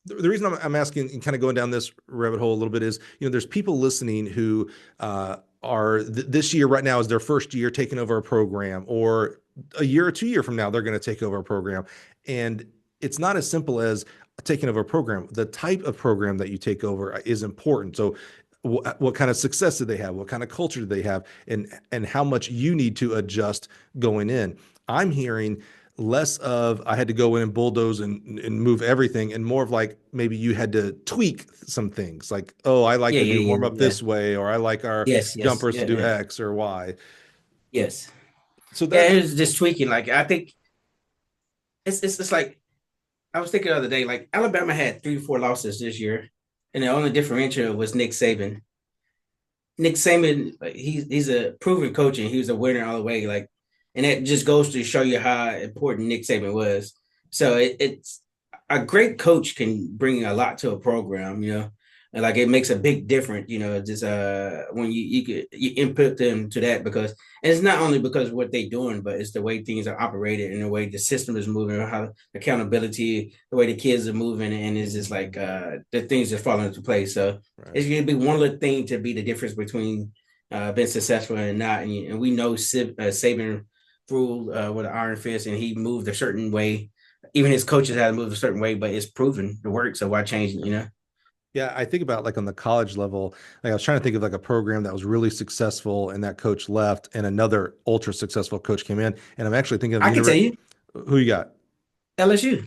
the reason I'm asking and kind of going down this rabbit hole a little bit is, there's people listening who are this year right now is their first year taking over a program, or a year or 2 year from now they're going to take over a program, and it's not as simple as taking over a program. The type of program that you take over is important. So, what kind of success do they have? What kind of culture do they have? And how much you need to adjust going in. I'm hearing less of I had to go in and bulldoze and move everything, and more of like maybe you had to tweak some things, like, oh, I like Yeah. to do Yeah. warm up Yeah. this way, or I like our Yes. Yes. jumpers to Yeah. do Yeah. X or Y. Yes. So Yeah. that's It was just tweaking. Like I think it's like I was thinking the other day. Like Alabama had 3 or 4 losses this year, and the only differential was Nick Saban. Nick Saban, like, he's a proven coach and he was a winner all the way. Like, and that just goes to show you how important Nick Saban was. So it's a great coach can bring a lot to a program, and like it makes a big difference, just when you input them to that because and it's not only because of what they're doing, but it's the way things are operated and the way the system is moving, or how accountability, the way the kids are moving, and it's just like the things just falling into place. So right. it's gonna be one little thing to be the difference between being successful and not. And we know Saban ruled with an iron fist, and he moved a certain way. Even his coaches had to move a certain way, but it's proven to work. So why change it? Yeah, I think about like on the college level, like I was trying to think of like a program that was really successful and that coach left and another ultra successful coach came in. And I'm actually thinking of I can tell university. you, Who you got? LSU. Uh,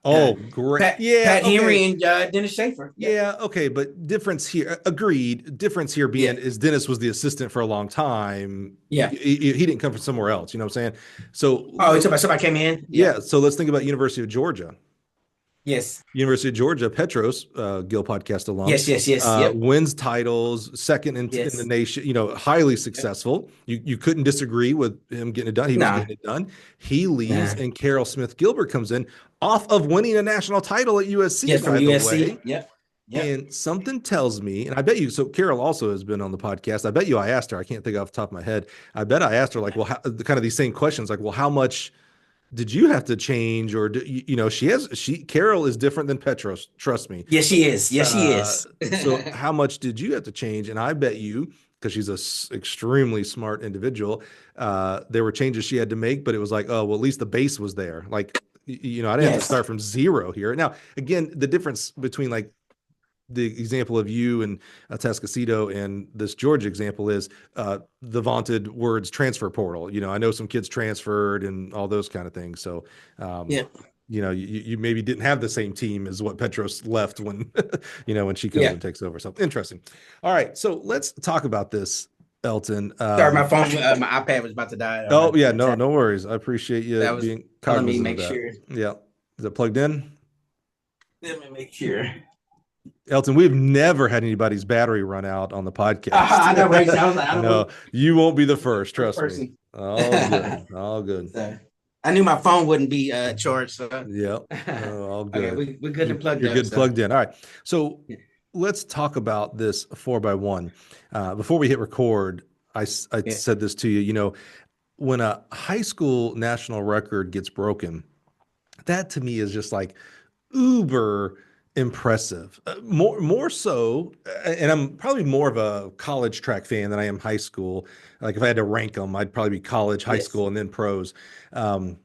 Oh, great. Pat Yeah, okay. Henry and Dennis Schaefer. Yep. Yeah, okay, but difference here, agreed. Difference here Yeah. being is Dennis was the assistant for a long time. Yeah. He didn't come from somewhere else. You know what I'm saying? So, Oh, you talking about somebody came in? Yeah. yeah, so let's think about University of Georgia. Yes. University of Georgia, Petros, Gill podcast alum, Yes. Yes. Yes. Yep. wins titles, second in the Yes. nation, highly Yep. successful. You couldn't disagree with him getting it done. He was Nah. getting it done. He leaves, Nah. and Carol Smith Gilbert comes in off of winning a national title at USC, Yes, from by the USC. way. Yep. Yep. And something tells me, and I bet you, so Carol also has been on the podcast. I bet you I asked her, I can't think off the top of my head. I bet I asked her, like, well, kind of these same questions, like, well, how much did you have to change? Or, Carol is different than Petros, trust me. Yes, she is. Yes, she Uh, is. so how much did you have to change? And I bet you, because she's a extremely smart individual, there were changes she had to make, but it was like, oh, well, at least the base was there. Like, I didn't have to start from zero here. Now, again, the difference between like the example of you and Atascocita and this Georgia example is the vaunted words transfer portal. I know some kids transferred and all those kind of things. So, you maybe didn't have the same team as what Petros left when, when she comes and takes over. So interesting. All right. So let's talk about this, Elton. Sorry, my phone, my iPad was about to die. No worries. I appreciate you being cognizant of that. Sure. Yeah. Is it plugged in? Let me make sure. Elton, we've never had anybody's battery run out on the podcast. I know, right? I was like, I don't know. You won't be the first. Trust me. All good. All good. So, I knew my phone wouldn't be charged. So. Yeah. All good. Okay, we're good and plugged in. You're good plugged in. All right. So let's talk about this 4x1. Before we hit record, I said this to you. When a high school national record gets broken, that to me is just like uber impressive. More so, and I'm probably more of a college track fan than I am high school. Like if I had to rank them, I'd probably be college, high school, and then pros. When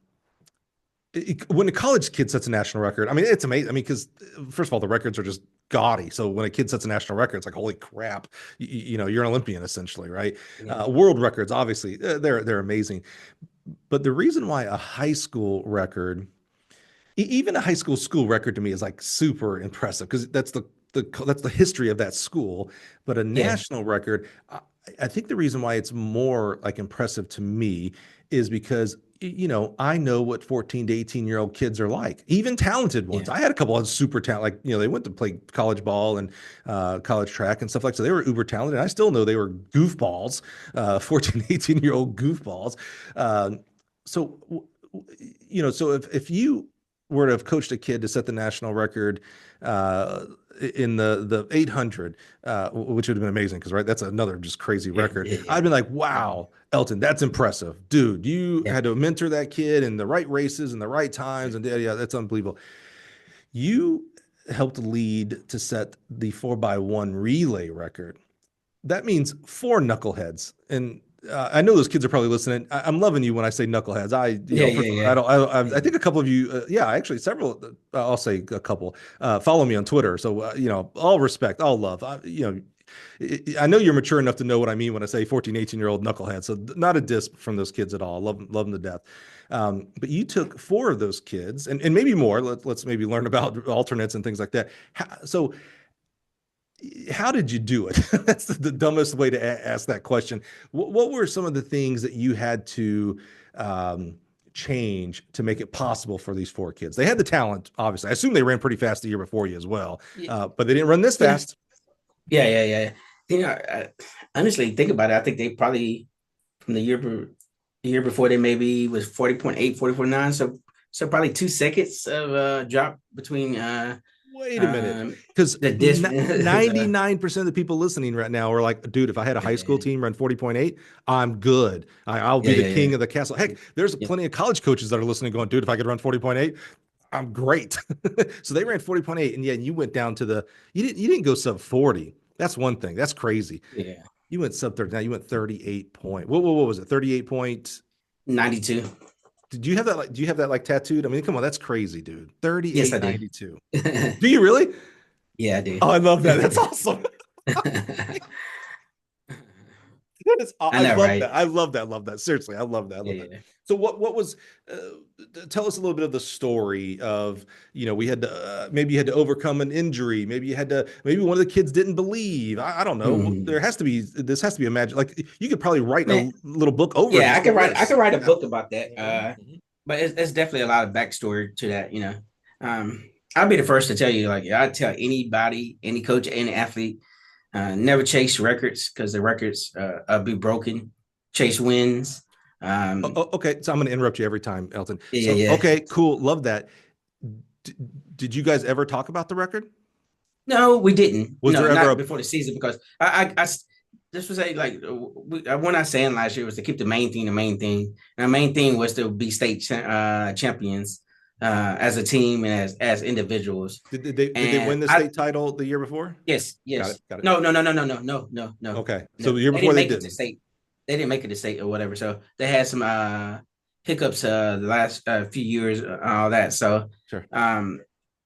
a college kid sets a national record, I mean, it's amazing. I mean, because first of all, the records are just gaudy. So when a kid sets a national record, it's like, holy crap, you're an Olympian essentially, right? Yeah. World records, obviously, they're amazing. But the reason why a high school record, even a high school record to me is like super impressive because that's the history of that school. But a national record, I think the reason why it's more like impressive to me is because I know what 14 to 18-year-old kids are like, even talented ones. I had a couple of super talent, like, they went to play college ball and college track and stuff like that. So they were uber talented. And I still know they were goofballs, 14, 18-year-old goofballs. So if you were to have coached a kid to set the national record in the 800, which would have been amazing because, right, that's another just crazy record. I'd been like, wow, Elton, that's impressive. Dude, you had to mentor that kid in the right races and the right times. And that's unbelievable. You helped lead to set the 4x1 relay record. That means 4 knuckleheads. And I know those kids are probably listening. I'm loving you when I say knuckleheads. I think a couple of you, actually several, I'll say a couple, follow me on Twitter. So, all respect, all love. I know you're mature enough to know what I mean when I say 14, 18-year-old knuckleheads. So not a diss from those kids at all. Love them to death. But you took 4 of those kids and maybe more. Let's maybe learn about alternates and things like that. How did you do it? That's the dumbest way to ask that question. What were some of the things that you had to change to make it possible for these 4 kids? They had the talent, obviously. I assume they ran pretty fast the year before you as well, but they didn't run this fast. Yeah. Honestly, think about it. I think they probably from the year before they maybe was 40.8, 40.9. So probably 2 seconds of drop between. Wait a minute, because 99% of the people listening right now are like, dude, if I had a high school team run 40.8, I'm good. I'll be the king of the castle. Heck, there's plenty of college coaches that are listening going, dude, if I could run 40.8, I'm great. So they ran 40.8, and you went down to you didn't go sub 40. That's one thing. That's crazy. Yeah. You went sub 30. Now you went 38 point. What was it? 38.92. Do you have that like tattooed? I mean, come on, that's crazy, dude. 38, yes, I do. 92. Do you really? Yeah, I do. Oh, I love that. That's awesome. I love that. Seriously, I love that. That. So what was, tell us a little bit of the story of, we had to, maybe you had to overcome an injury. Maybe one of the kids didn't believe. I don't know. This has to be a magic. Like you could probably write a little book over. Yeah, I could write a book about that. But it's definitely a lot of backstory to that, I'll be the first to tell you, like I tell anybody, any coach, any athlete, never chase records because the records be broken. Chase wins. Okay, so I'm going to interrupt you every time, Elton. Yeah. Okay, cool. Love that. Did you guys ever talk about the record? No, we didn't. Was there ever before the season because I this was when I saying last year was to keep the main thing. And our main thing was to be state champions as a team and as individuals. Did they win the state title the year before? Yes. Got it. No. Okay, so the year before they didn't. They didn't make it to state or whatever. So they had some hiccups the last few years, all that. So Sure.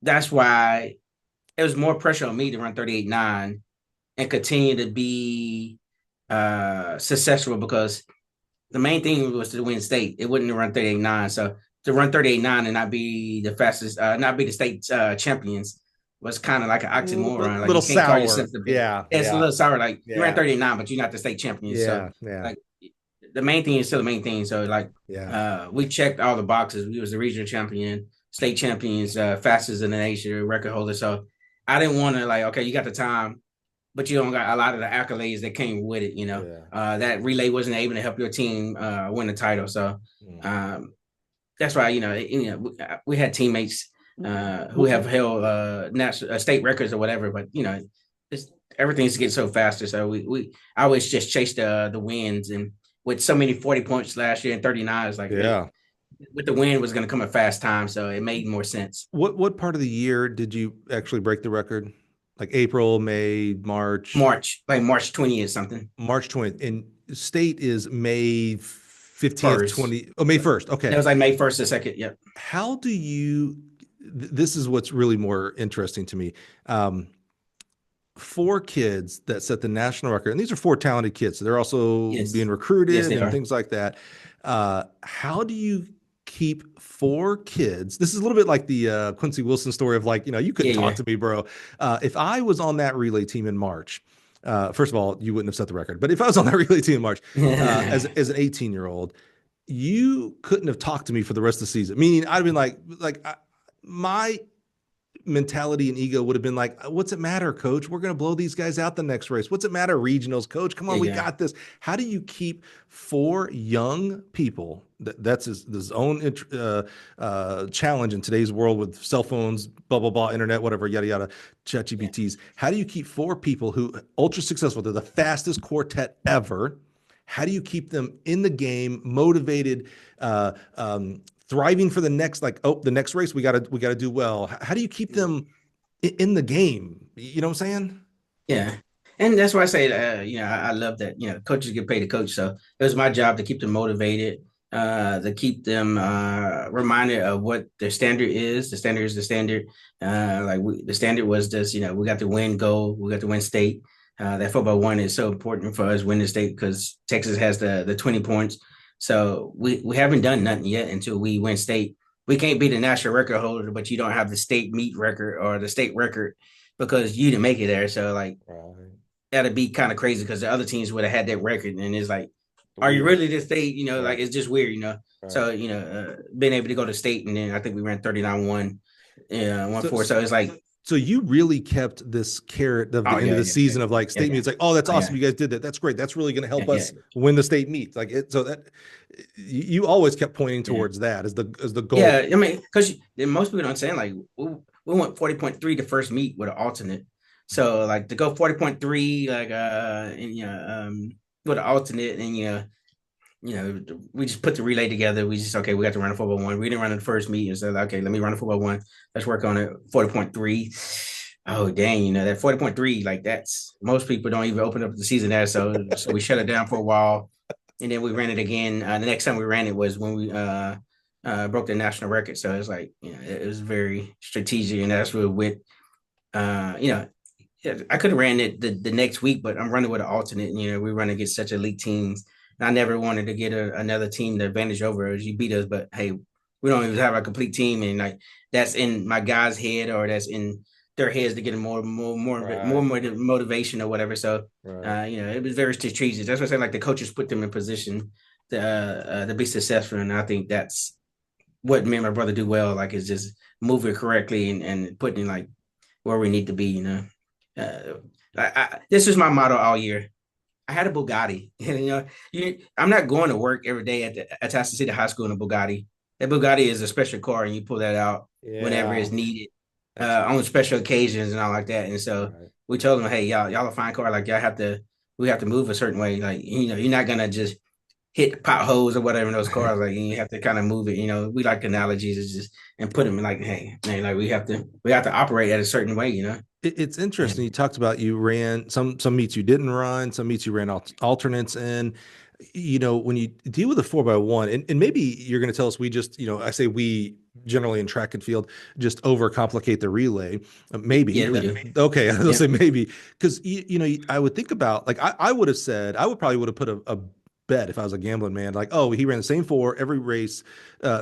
that's why it was more pressure on me to run 38.9 and continue to be successful, because the main thing was to win state. It wouldn't run 38.9. So to run 38.9 and not be the fastest, not be the state champions was kind of like an oxymoron. Like Little you can't call sour. yourself the best. Yeah. It's a Yeah. little sour. Like you ran Yeah. 39, but you're not the state champion. So Yeah. Yeah. like the main thing is still the main thing. So like Yeah. we checked all the boxes. We was the regional champion, state champions, fastest in the nation, record holder. So I didn't want to like, okay, you got the time, but you don't got a lot of the accolades that came with it. That relay wasn't able to help your team win the title. So that's why we had teammates who have held national state records or whatever, but everything's getting so faster. So we I always just chase the wins, and with so many 40 points last year and 39, it's like with the win was going to come a fast time, so it made more sense. What part of the year did you actually break the record? Like April, May, March? Like March 20th or something. March 20th. And state is May 15th, 20. Oh, May 1st. Okay. It was like May 1st or 2nd. Yep. How do you, this is what's really more interesting to me. 4 kids that set the national record, and these are 4 talented kids. So they're also being recruited and things like that. How do you keep 4 kids? This is a little bit like the Quincy Wilson story of like, you couldn't talk to me, bro. If I was on that relay team in March, first of all, you wouldn't have set the record. But if I was on that relay team in March as an 18-year-old, you couldn't have talked to me for the rest of the season. Meaning I'd have been my mentality and ego would have been like, what's it matter, coach? We're going to blow these guys out the next race. What's it matter, regionals, coach? Come on, we got this. How do you keep 4 young people? That's his own challenge in today's world with cell phones, blah, blah, blah, internet, whatever, yada, yada, ChatGPTs. How do you keep 4 people who ultra successful? They're the fastest quartet ever. How do you keep them in the game, motivated, thriving for the next, the next race, we gotta do well? How do you keep them in the game? You know what I'm saying? Yeah. And that's why I say, I love that, coaches get paid to coach. So it was my job to keep them motivated, to keep them reminded of what their standard is. The standard is the standard. The standard was this, we got to win gold, we got to win state. That football one is so important for us winning state because Texas has the 20 points. So we haven't done nothing yet until we win state. We can't be the national record holder, but you don't have the state meet record or the state record because you didn't make it there. So that'd be kind of crazy because the other teams would have had that record. And it's like, are you really the state? It's just weird, Right. So, being able to go to state, and then I think we ran 39-1, 1-4. So it's like, so you really kept this carrot of the end of the season of like state meets. Like, oh, that's awesome. You guys did that. That's great. That's really going to help us win the state meets. So that you always kept pointing towards that as the goal. Yeah. I mean, because most people don't understand, like we went 40.3 the first meet with an alternate. So like to go 40.3, with an alternate, and we just put the relay together. We just, we got to run a football one. We didn't run in the first meet, and so okay, let me run a football one. Let's work on it. 40.3. Oh dang, that 40.3, like that's most people don't even open up the season there. So we shut it down for a while, and then we ran it again. The next time we ran it was when we broke the national record. So it's like, it was very strategic, and that's with I could have ran it the next week, but I'm running with an alternate. We run against such elite teams. I never wanted to get another team the advantage over us. You beat us, but hey, we don't even have a complete team, and like that's in my guys' head, or that's in their heads to get more motivation or whatever. So it was very strategic. That's what I say. Like the coaches put them in position to be successful, and I think that's what me and my brother do well. Like is just move it correctly and putting like where we need to be. This is my motto all year. I had a Bugatti. I'm not going to work every day at Atascocita High School in a Bugatti. That Bugatti is a special car, and you pull that out whenever it's needed, on special occasions and all like that. And so we told them, hey, y'all a fine car. Like we have to move a certain way. Like, you're not going to just hit potholes or whatever in those cars. Like, you have to kind of move it. We like analogies. It's just, and put them in like, hey, man, like we have to operate at a certain way, It's interesting. You talked about you ran some meets you didn't run, some meets you ran alternates in. when you deal with a 4x1, and maybe you're going to tell us we just, I say we generally in track and field just overcomplicate the relay. Maybe. Yeah, we do. Okay. I'll Yeah. say maybe because, I would think about like, I would have said, I would probably would have put a bet if I was a gambling man, like, oh, he ran the same four every race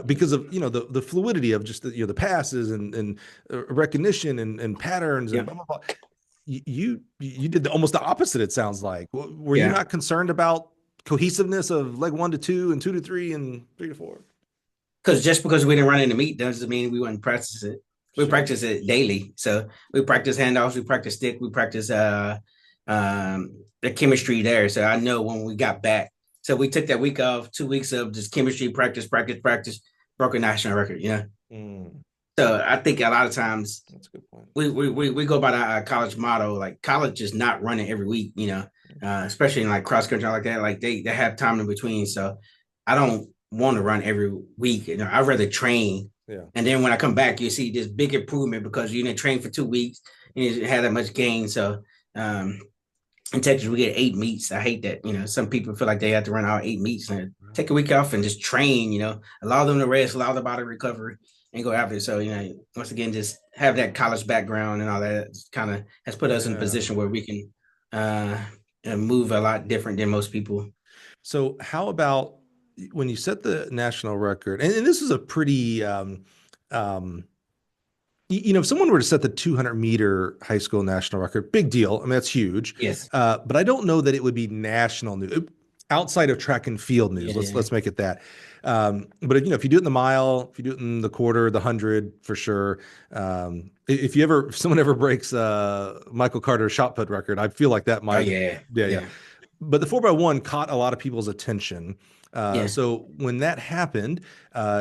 because of, the fluidity of just the passes and recognition and patterns and Yeah. blah, blah, blah. You did almost the opposite. It sounds like. Were you Yeah. not concerned about cohesiveness of leg 1 to 2 and 2 to 3 and 3 to 4? Because just because we didn't run in the meet doesn't mean we wouldn't practice it. We Sure. practice it daily. So we practice handoffs, we practice stick, we practice the chemistry there. So I know when we got back. So we took that week off, 2 weeks of just chemistry, practice, practice, practice, broke a national record, Mm, So I think a lot of times that's a good point. we go by the college motto, like college is not running every week, especially in like cross country like that. Like they have time in between. So I don't want to run every week. I'd rather train. Yeah. And then when I come back, you see this big improvement because you didn't train for 2 weeks and you had that much gain. So in Texas, we get 8 meets. I hate that. Some people feel like they have to run out 8 meets and take a week off and just train, allow them to rest, allow the body recovery and go after it. So, once again, just have that college background and all that kind of has put us in a position where we can move a lot different than most people. So how about when you set the national record, and this is a pretty, if someone were to set the 200-meter high school national record, big deal. I mean, that's huge. Yes. But I don't know that it would be national news outside of track and field news. Let's make it that. But if you do it in the mile, if you do it in the quarter, the 100 for sure. If someone ever breaks Michael Carter's shot put record, I feel like that might. Oh, Yeah. But the 4x1 caught a lot of people's attention. Yeah. So when that happened,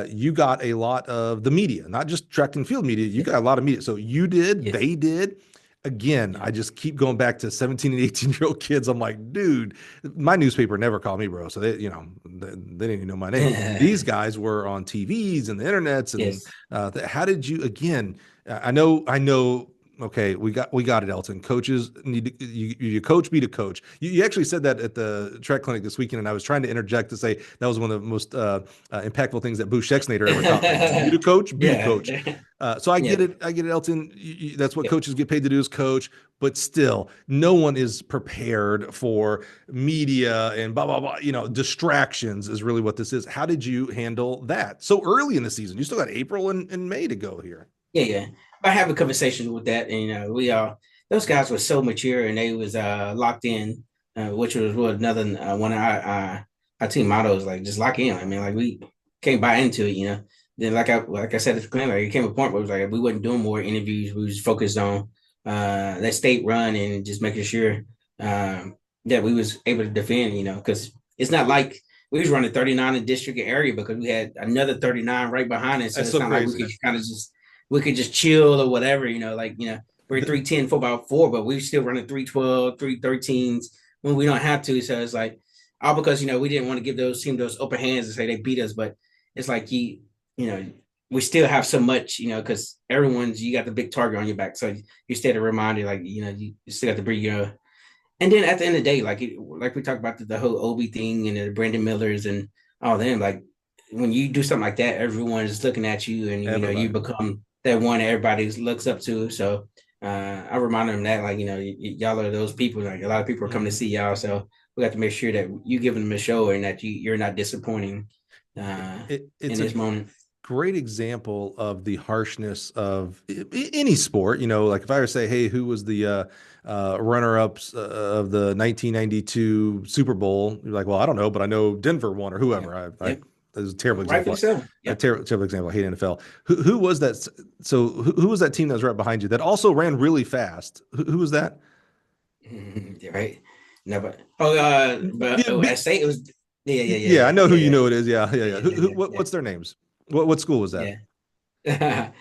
you got a lot of the media, not just track and field media. You got a lot of media. So you did, Yes. they did. Again, I just keep going back to 17 and 18-year-old kids. I'm like, dude, my newspaper never called me, bro. So they didn't even know my name. These guys were on TVs and the internets. And Yes. how did you, again, I know. Okay, we got it, Elton. Coaches need to, you coach, be to coach. You actually said that at the track clinic this weekend, and I was trying to interject to say that was one of the most impactful things that Boo Schexnayder ever taught me. You to coach, be to coach. So I get it, Elton. That's what coaches get paid to do is coach. But still, no one is prepared for media and blah blah blah. Distractions is really what this is. How did you handle that so early in the season? You still got April and May to go here. Yeah. I have a conversation with that, and we all those guys were so mature and they was locked in, which was what another one of our team mottos, like just lock in. I mean, like we can't buy into it. Then like I said at the clinic, like, it came a point where it was like we wasn't doing more interviews. We was focused on that state run and just making sure that we was able to defend. Because it's not like we was running 39 in district area because we had another 39 right behind us. So it's not crazy. Like we could kind of just chill or whatever, we're 310 4x4, but we're still running 312, 313s when we don't have to. So it's like all because, we didn't want to give those teams those open hands and say they beat us, but it's like, we still have so much, because you got the big target on your back. So you stay to remind you, like, you still got to breathe, and then at the end of the day, like we talked about the whole Obi thing and the Brandon Millers and all them, like when you do something like that, everyone is looking at you and, you become that one everybody looks up to. So I remind them that, like, y'all are those people. Like a lot of people are coming to see y'all. So we got to make sure that you giving them a show and that you're not disappointing it's in this moment. Great example of the harshness of any sport. Like if I were to say, hey, who was the runner-ups of the 1992 Super Bowl? You're like, well, I don't know, but I know Denver won or whoever. That was a terrible example. So. A terrible example. I hate NFL. Who was that? So who was that team that was right behind you that also ran really fast? Who was that? Right. No, I say it was. Yeah. I know who you know it is. Yeah. What's their names? What school was that? Yeah.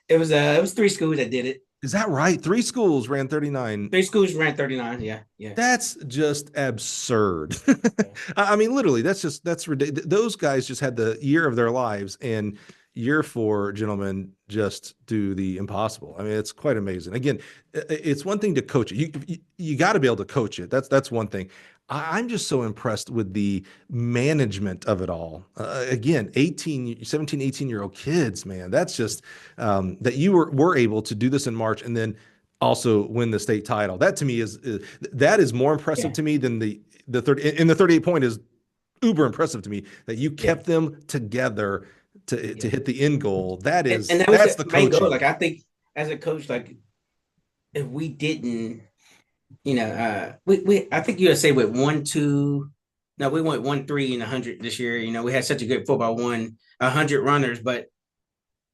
It was 3 schools that did it. Is that right? 3 schools ran 39. 3 schools ran 39. Yeah. That's just absurd. I mean, literally, that's ridiculous. Those guys just had the year of their lives, and year 4 gentlemen just do the impossible. I mean, it's quite amazing. Again, it's one thing to coach it. You got to be able to coach it. That's one thing. I'm just so impressed with the management of it all. Again, 18, 17, 18-year-old kids, man, that's just that you were able to do this in March and then also win the state title. That to me is more impressive Yeah, to me than the 30, and the 38 point is uber impressive to me that you yeah, kept them together to yeah. hit the end goal. And that was That's the the main goal. coaching. Like I think as a coach, like if we didn't, we I think you would say with 1-2. No, we went 1-3 in 100 this year. We had such a good football, won 100 runners, but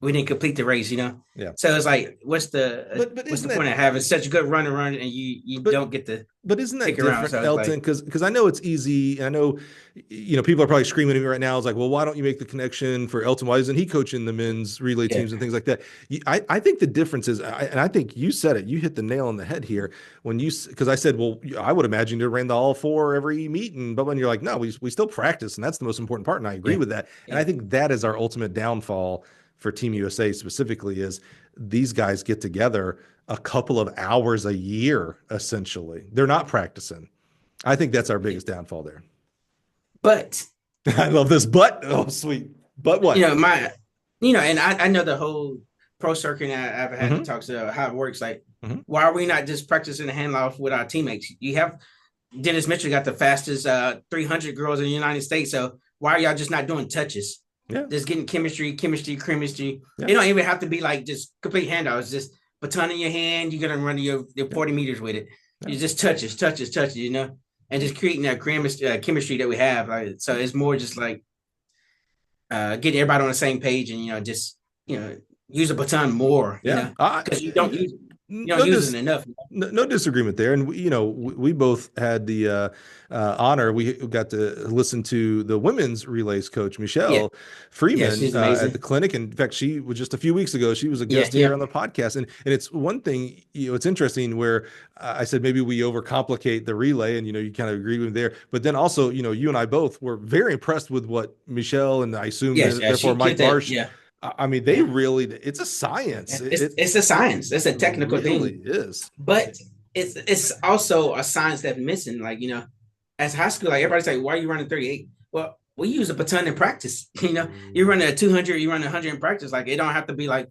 we didn't complete the race. Yeah. So it's like, what's the But what's isn't the point that of having such a good run and you but don't get to But isn't that stick around? different, So it's Elton? like, Because I know it's easy, and I know people are probably screaming at me right now. It's like, well, why don't you make the connection for Elton? Why isn't he coaching the men's relay yeah, teams and things like that? I think the difference is, and I think you said it. You hit the nail on the head here when because I said, well, I would imagine you ran the all four every meeting, but when you're like, no, we still practice, and that's the most important part, and I agree yeah, with that. And yeah. I think that is our ultimate downfall for Team USA specifically is these guys get together a couple of hours a year, essentially. They're not practicing. I think that's our biggest downfall there. But I love this, but oh, sweet. But you what? know, my, and I know the whole pro circuit, and I've had to Mm-hmm. talk to how it works. Like, Mm-hmm. why are we not just practicing the handoff with our teammates? You have Dennis Mitchell got the fastest 300 girls in the United States. So why are y'all just not doing touches? Yeah. Just getting chemistry. Yeah. It don't even have to be like just complete handoffs. Just baton in your hand. You're gonna run your Yeah. 40 meters with it. Yeah. You just touches, and just creating that chemistry that we have. Like, so it's more just like getting everybody on the same page, and just use a baton more. Yeah. Because you don't No, use it enough. no disagreement there. And we both had the honor. We got to listen to the women's relays coach, Yeah, Michelle yeah, Freeman, she's at the amazing. clinic. And in fact, she was just a few weeks ago. She was a Yeah, guest here yeah, on the podcast. And it's one thing, it's interesting where I said maybe we overcomplicate the relay, and you kind of agree with me there. But then also, you and I both were very impressed with what Michelle and I assume yes, yeah. therefore She Mike killed that. Marsh. Yeah, I mean, they yeah. really, it's a science. It's a science. It's a technical Really thing, is. but it's also a science that's missing. Like, as high school, like everybody's like, why are you running 38? Well, we use a baton in practice. You run a 200, you run 100 in practice. Like, it don't have to be like,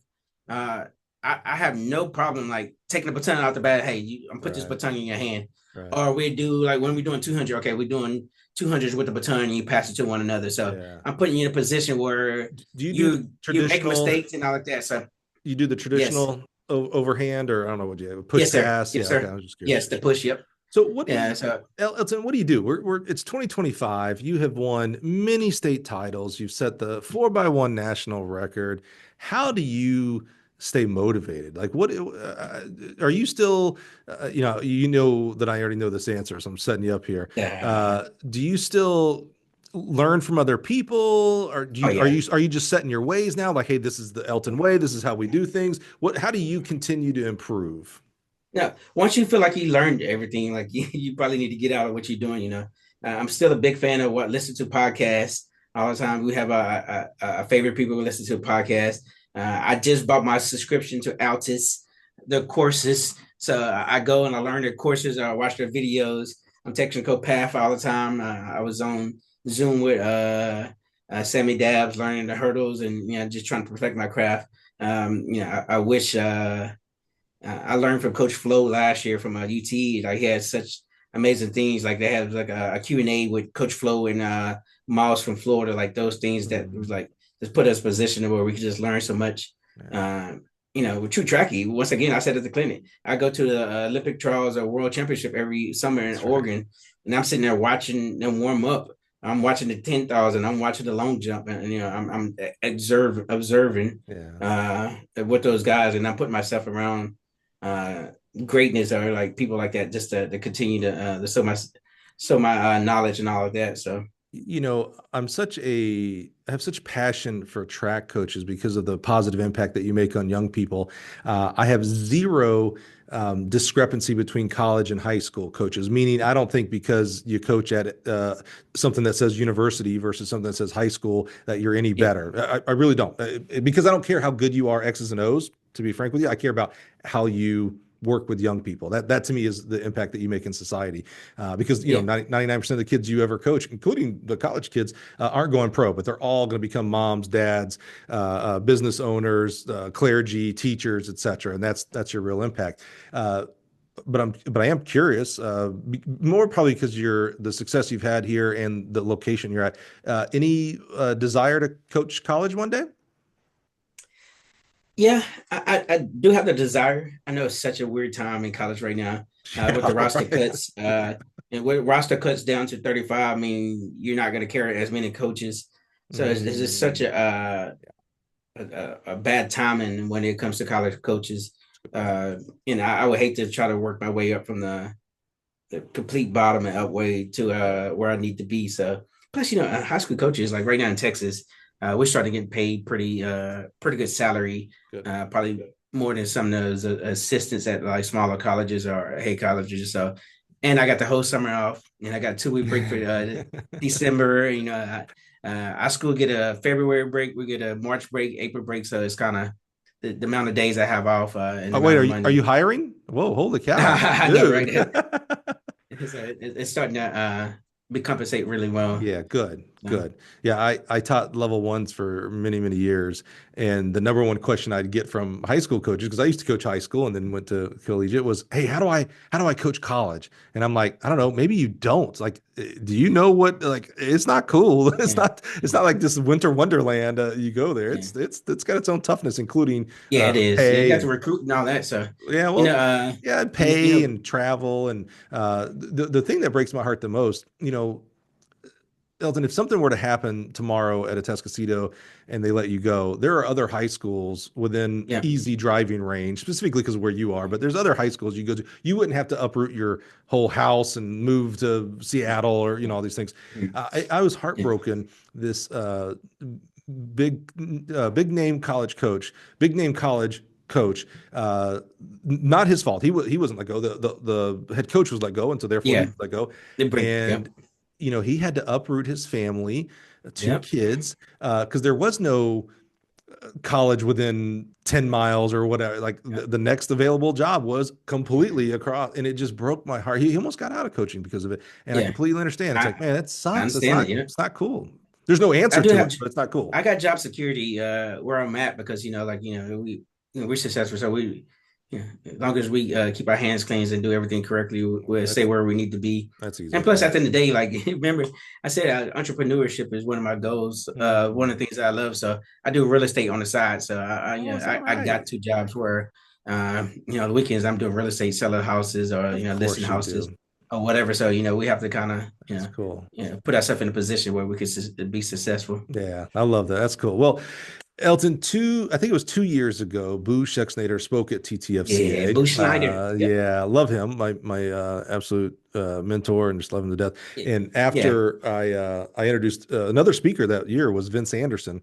uh, I have no problem like taking the baton out the bat. Hey, I'm put this Right. baton in your hand. Right. Or we do like when we're doing 200. Okay, we're doing 200s with the baton, and you pass it to one another. So Yeah. I'm putting you in a position where Do you do the you make traditional? mistakes and all like that. So You do the yes, traditional overhand, or I don't know what you have, push yes, sir, pass. yes, Yeah. Okay. I sir, was just yes, curious. the push. Yep. So what do Yeah. you, So Elton? What do you do? It's 2025. You have won many state titles. You've set the 4x1 national record. How do you stay motivated? Like, what are you still? That I already know this answer, so I'm setting you up here. yeah. Do you still learn from other people, or Oh yeah. are you just setting your ways now? Like, hey, this is the Elton way. This is how we do things. How do you continue to improve? No, once you feel like you learned everything, like you probably need to get out of what you're doing. I'm still a big fan of listen to podcasts all the time. We have a favorite people who listen to a podcast. I just bought my subscription to Altus, the courses. So I go and I learn their courses. I watch their videos. I'm technical path all the time. I was on Zoom with Sammy Dabbs, learning the hurdles and just trying to perfect my craft. I wish. I learned from Coach Flo last year from UT. Like, he had such amazing things. Like, they had like a Q&A with Coach Flo and Miles from Florida. Like, those things that was like just put us in a position where we could just learn so much. Yeah. With true tracky. Once again, I said at the clinic, I go to the Olympic trials or World Championship every summer in That's right. Oregon, and I'm sitting there watching them warm up. I'm watching the 10,000. I'm watching the long jump, and I'm observing Yeah. with those guys, and I'm putting myself around uh greatness or like people like that just to continue to show my knowledge and all of that. So I have such passion for track coaches because of the positive impact that you make on young people. I have zero discrepancy between college and high school coaches, meaning I don't think because you coach at something that says university versus something that says high school that you're any yeah, better. I really don't, because I don't care how good you are X's and O's. To be frank with you, I care about how you work with young people. That to me is the impact that you make in society. Because, Yeah. 99% of the kids you ever coach, including the college kids, aren't going pro, but they're all going to become moms, dads, business owners, clergy, teachers, etc. And that's your real impact. But I am curious, more probably because the success you've had here and the location you're at. Any desire to coach college one day? Yeah, I do have the desire. I know it's such a weird time in college right now, with the Yeah, roster right. cuts, and with roster cuts down to 35. I mean, you're not going to carry as many coaches, so it's just such Mm, a bad timing when it comes to college coaches. I would hate to try to work my way up from the complete bottom and up way to where I need to be. So plus, high school coaches like right now in Texas, we're starting to get paid pretty good salary, good. probably more than some of those assistants at like smaller colleges or hey colleges. So, and I got the whole summer off, and I got a 2 week break for December. Our school get a February break, we get a March break, April break. So it's kind of the amount of days I have off and the Oh, wait, amount are of you are money. you hiring? Whoa, holy cow, I know, dude. right? It's starting to be compensate really well. Yeah, good, Uh, good. Yeah, I taught level ones for many, many years. And the number one question I'd get from high school coaches, because I used to coach high school and then went to collegiate, was, "Hey, how do I coach college?" And I'm like, I don't know, maybe you don't. Like, do you know what, like, it's not cool. It's yeah, not like this winter wonderland. You go there. yeah, It's got its own toughness, including yeah. It is. Yeah, you pay got to and recruit and all that. So yeah, you know, well, uh, yeah, you, you pay know, and travel. And the thing that breaks my heart the most, Elton, if something were to happen tomorrow at Atascocita and they let you go, there are other high schools within yeah, easy driving range, specifically because of where you are, but there's other high schools you go to. You wouldn't have to uproot your whole house and move to Seattle or, all these things. I was yeah, heartbroken. This big, big name college coach, big name college coach, not his fault. He wasn't let go. The head coach was let go, and so therefore he yeah. was let go. The break. Yep, And he had to uproot his family, two yep, kids, because there was no college within 10 miles or whatever. Like yep, the next available job was completely across, and it just broke my heart. He almost got out of coaching because of it. And I yeah. completely understand. It's I like, man, that I sucks. understand it. It's not cool. There's no I answer do to have it, but it's not cool. I got job security where I'm at because we're successful, so as long as we keep our hands clean and do everything correctly, we'll stay That's where we need to be. that's And easy. plus, Yeah. at the end of the day, like remember, I said entrepreneurship is one of my goals. One of Mhm. the things that I love. So I do real estate on the side. So Oh, is that I right? got 2 jobs where the weekends I'm doing real estate, selling houses or Of listing course you houses do. or whatever. So we have to kind of That's cool. put ourselves in a position where we could be successful. Yeah, I love that. That's cool. Well, Elton, I think it was 2 years ago, Boo Schexnayder spoke at Yeah, TTFCA. Boo Schneider. Yep. Yeah, I love him, my absolute mentor, and just love him to death. And Yeah. after I introduced another speaker that year was Vince Anderson,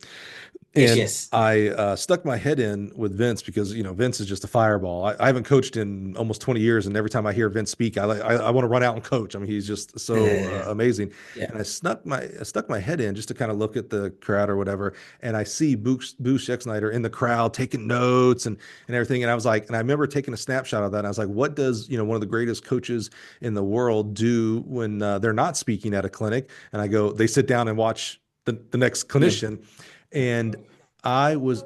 Yes, and yes. I stuck my head in with Vince because Vince is just a fireball. I haven't coached in almost 20 years, and every time I hear Vince speak, I want to run out and coach. I mean, he's just so amazing. Yeah. And I stuck my head in just to kind of look at the crowd or whatever, and I see Boo Schexnayder in the crowd taking notes and everything. And I was like, and I remember taking a snapshot of that. And I was like, what does one of the greatest coaches in the world do when they're not speaking at a clinic? And I go, they sit down and watch the next Yeah. clinician. And I was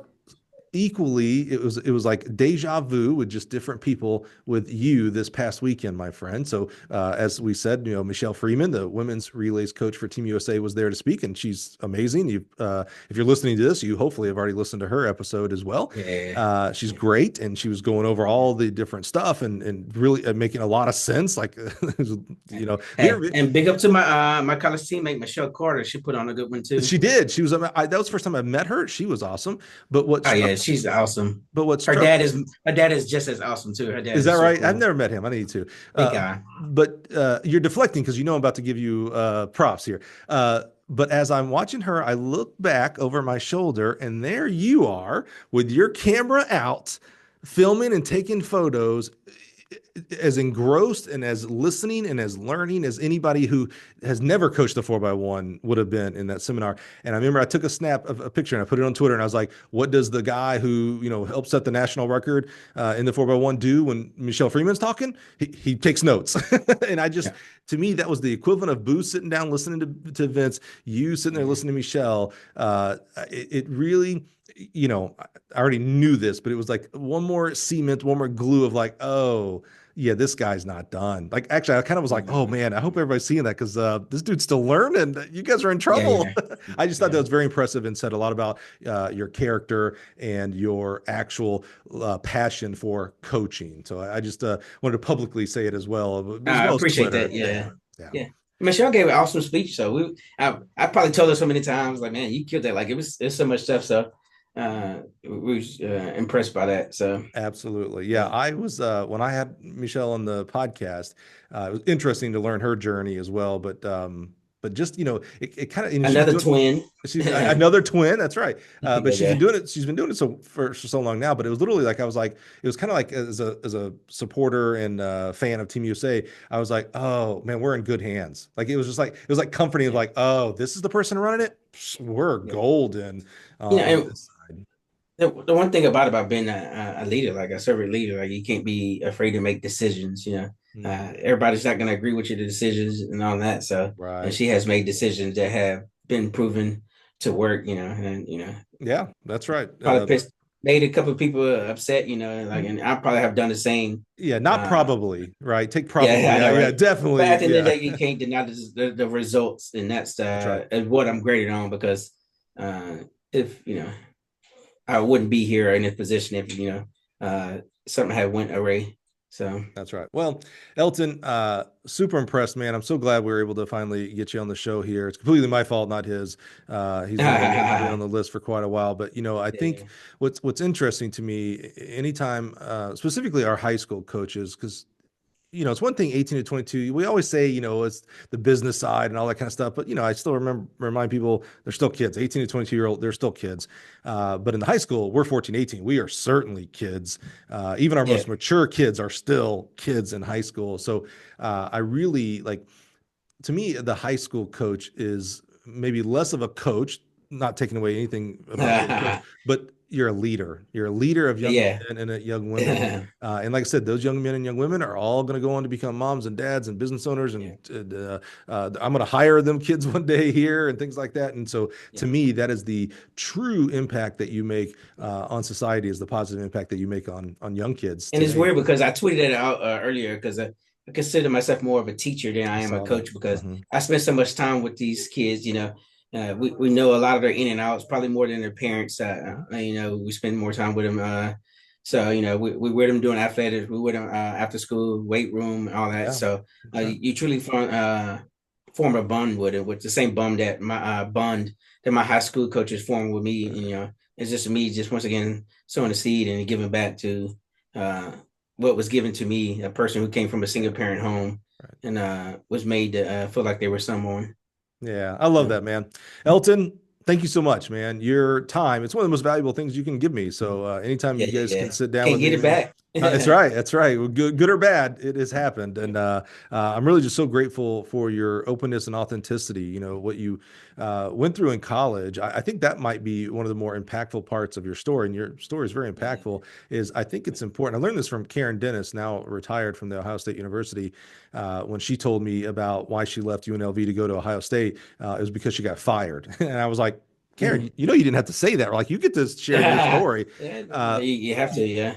equally, it was like deja vu with just different people with you this past weekend, my friend. So as we said, Michelle Freeman, the women's relays coach for Team USA, was there to speak, and she's amazing. If you're listening to this, you hopefully have already listened to her episode as well. Yeah. She's great, and she was going over all the different stuff and really making a lot of sense. Like Hey, and big up to my college teammate Michelle Carter. She put on a good one too. she did. She was. That was the first time I met her. She was awesome. But what Oh struck yeah, she's awesome. But what Her struck dad is her dad is just as awesome too. Her dad is that is so right? I've cool. never met him. I need to. Big guy. But you're deflecting because I'm about to give you props here. But as I'm watching her, I look back over my shoulder, and there you are with your camera out, filming and taking photos. as engrossed and as listening and as learning as anybody who has never coached the 4x1 would have been in that seminar. And I remember I took a snap of a picture and I put it on Twitter, and I was like, what does the guy who, helped set the national record in the 4x1 do when Michelle Freeman's talking? He takes notes. And Yeah. to me, that was the equivalent of Boo sitting down listening to Vince, you sitting there listening to Michelle. It really, I already knew this, but it was like one more cement, one more glue of like, oh, yeah, this guy's not done. Like, actually, I kind of was like, oh man, I hope everybody's seeing that, because this dude's still learning. You guys are in Yeah, trouble. yeah, I just thought that was very impressive and said a lot about your character and your actual passion for coaching. So I just wanted to publicly say it as I well as appreciate Twitter. that. Yeah, Yeah. yeah. Michelle gave an awesome speech. So I probably told her so many times, like, man, you killed that. Like, it's so much stuff. So we was impressed by that. So Absolutely. Yeah. I was, when I had Michelle on the podcast, it was interesting to learn her journey as well. But just, it kind of, she's another doing, twin. she's another twin. That's right. But she's been Yeah, doing it. She's been doing it for so long now, but it was literally like, I was like, it was kind of like as a supporter and fan of Team USA, I was like, oh man, we're in good hands. Like, it was like comforting of yeah, like, oh, this is the person running it. We're yeah. golden on And this side. the one thing about being a leader, like a servant leader, like you can't be afraid to make decisions. Mhm. Everybody's not going to agree with your decisions and all that. So, and Right. she has made decisions that have been proven to work. Yeah, that's right. Probably made a couple of people upset. And I probably have done the same. Yeah, not Uh, probably, right? Take yeah, probably. I Yeah, know, yeah, right? But at definitely. the end of the Yeah, day, you can't deny the results, and that's that's right. what I'm graded on because uh, if I wouldn't be here in this position if something had went awry. So That's right. Well, Elton, super impressed, man. I'm so glad we were able to finally get you on the show here. It's completely my fault, not his. He's been on yeah, the list for quite a while, but I think what's interesting to me, anytime, specifically our high school coaches, because it's one thing 18 to 22. We always say, it's the business side and all that kind of stuff. But, I still remind people they're still kids. 18 to 22-year-old, they're still kids. But in the high school, we're 14, 18. We are certainly kids. Even our yeah, most mature kids are still kids in high school. So I really like, to me, the high school coach is maybe less of a coach, not taking away anything about being a coach, yeah, but you're a leader. You're a leader of young yeah, men and young women. And like I said, those young men and young women are all going to go on to become moms and dads and business owners. And I'm going to hire them kids one day here and things like that. And so yeah. to me, that is the true impact that you make on society, is the positive impact that you make on young kids And it's today. weird because I tweeted it out earlier because I consider myself more of a teacher than I I am a saw that. coach because Hmm. I spend so much time with these kids. We know a lot of their in and outs, probably more than their parents. Hmm. We spend more time with them. So we with them doing athletics, we with them after school, weight room, all that. Yeah. So That's right. you truly form a bond with it, with the same bond that my high school coaches formed with me. And, it's just me, just once again sowing the seed and giving back to uh, what was given to me, a person who came from a single parent home Right. and was made to feel like they were someone. Yeah, I love that, man. Elton, thank you so much, man. Your time, it's one of the most valuable things you can give me. So anytime Yeah, you yeah, guys can yeah. sit down Can't with get me, it man. back. That's right. That's right. Well, good or bad, it has happened. And I'm really just so grateful for your openness and authenticity. What you went through in college. I think that might be one of the more impactful parts of your story. And your story is very impactful. Is I think it's important. I learned this from Karen Dennis, now retired from the Ohio State University, when she told me about why she left UNLV to go to Ohio State. It was because she got fired. And I was like, Karen, Mhm. you didn't have to say that. Like, you get to share your story. Yeah, Uh, you have to, yeah.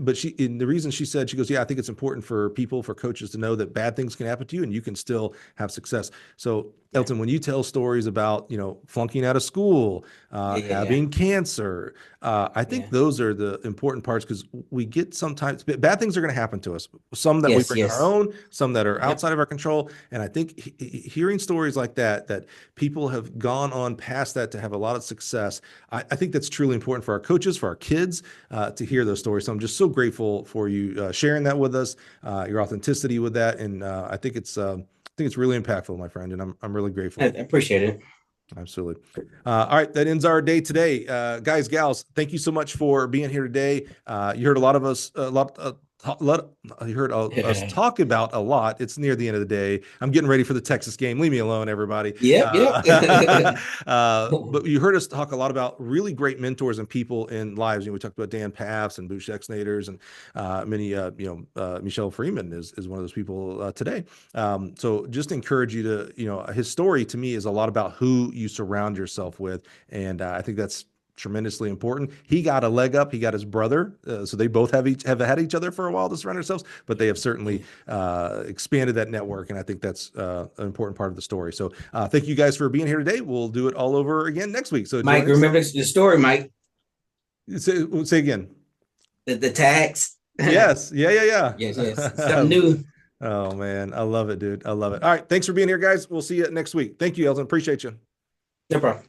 but and the reason she said, she goes, yeah, I think it's important for people, for coaches to know that bad things can happen to you and you can still have success. So, Yeah, Elton, when you tell stories about, flunking out of school, yeah, yeah, yeah. having cancer, I think Yeah. those are the important parts, because we get sometimes bad things are going to happen to us. Some that we Yes, bring on our yes. own, some that are Yep. outside of our control. And I think hearing stories like that people have gone on past that to have a lot of success, I think that's truly important for our coaches, for our kids, to hear those stories. So I'm just so grateful for you sharing that with us, your authenticity with that, and I think it's really impactful, my friend, and I'm really I grateful. appreciate it. Absolutely. All right, that ends our day today, guys, gals. Thank you so much for being here today. You heard a lot of us, you heard us talk about a lot. It's near the end of the day. I'm getting ready for the Texas game. Leave me alone, everybody. Yep. But you heard us talk a lot about really great mentors and people in lives. We talked about Dan Paffs and Bush Exnators and many, Michelle Freeman is one of those people today. So just encourage you to, his story to me is a lot about who you surround yourself with. And I think that's tremendously important. He got a leg up. He got his brother, so they both have had each other for a while to surround themselves. But they have certainly expanded that network, and I think that's an important part of the story. So thank you guys for being here today. We'll do it all over again next week. So Mike, remember the story, Mike? Say again. The tags. Yes. Yeah. Yes. Something new. Oh man, I love it, dude. I love it. All right, thanks for being here, guys. We'll see you next week. Thank you, Elton. Appreciate you. No problem.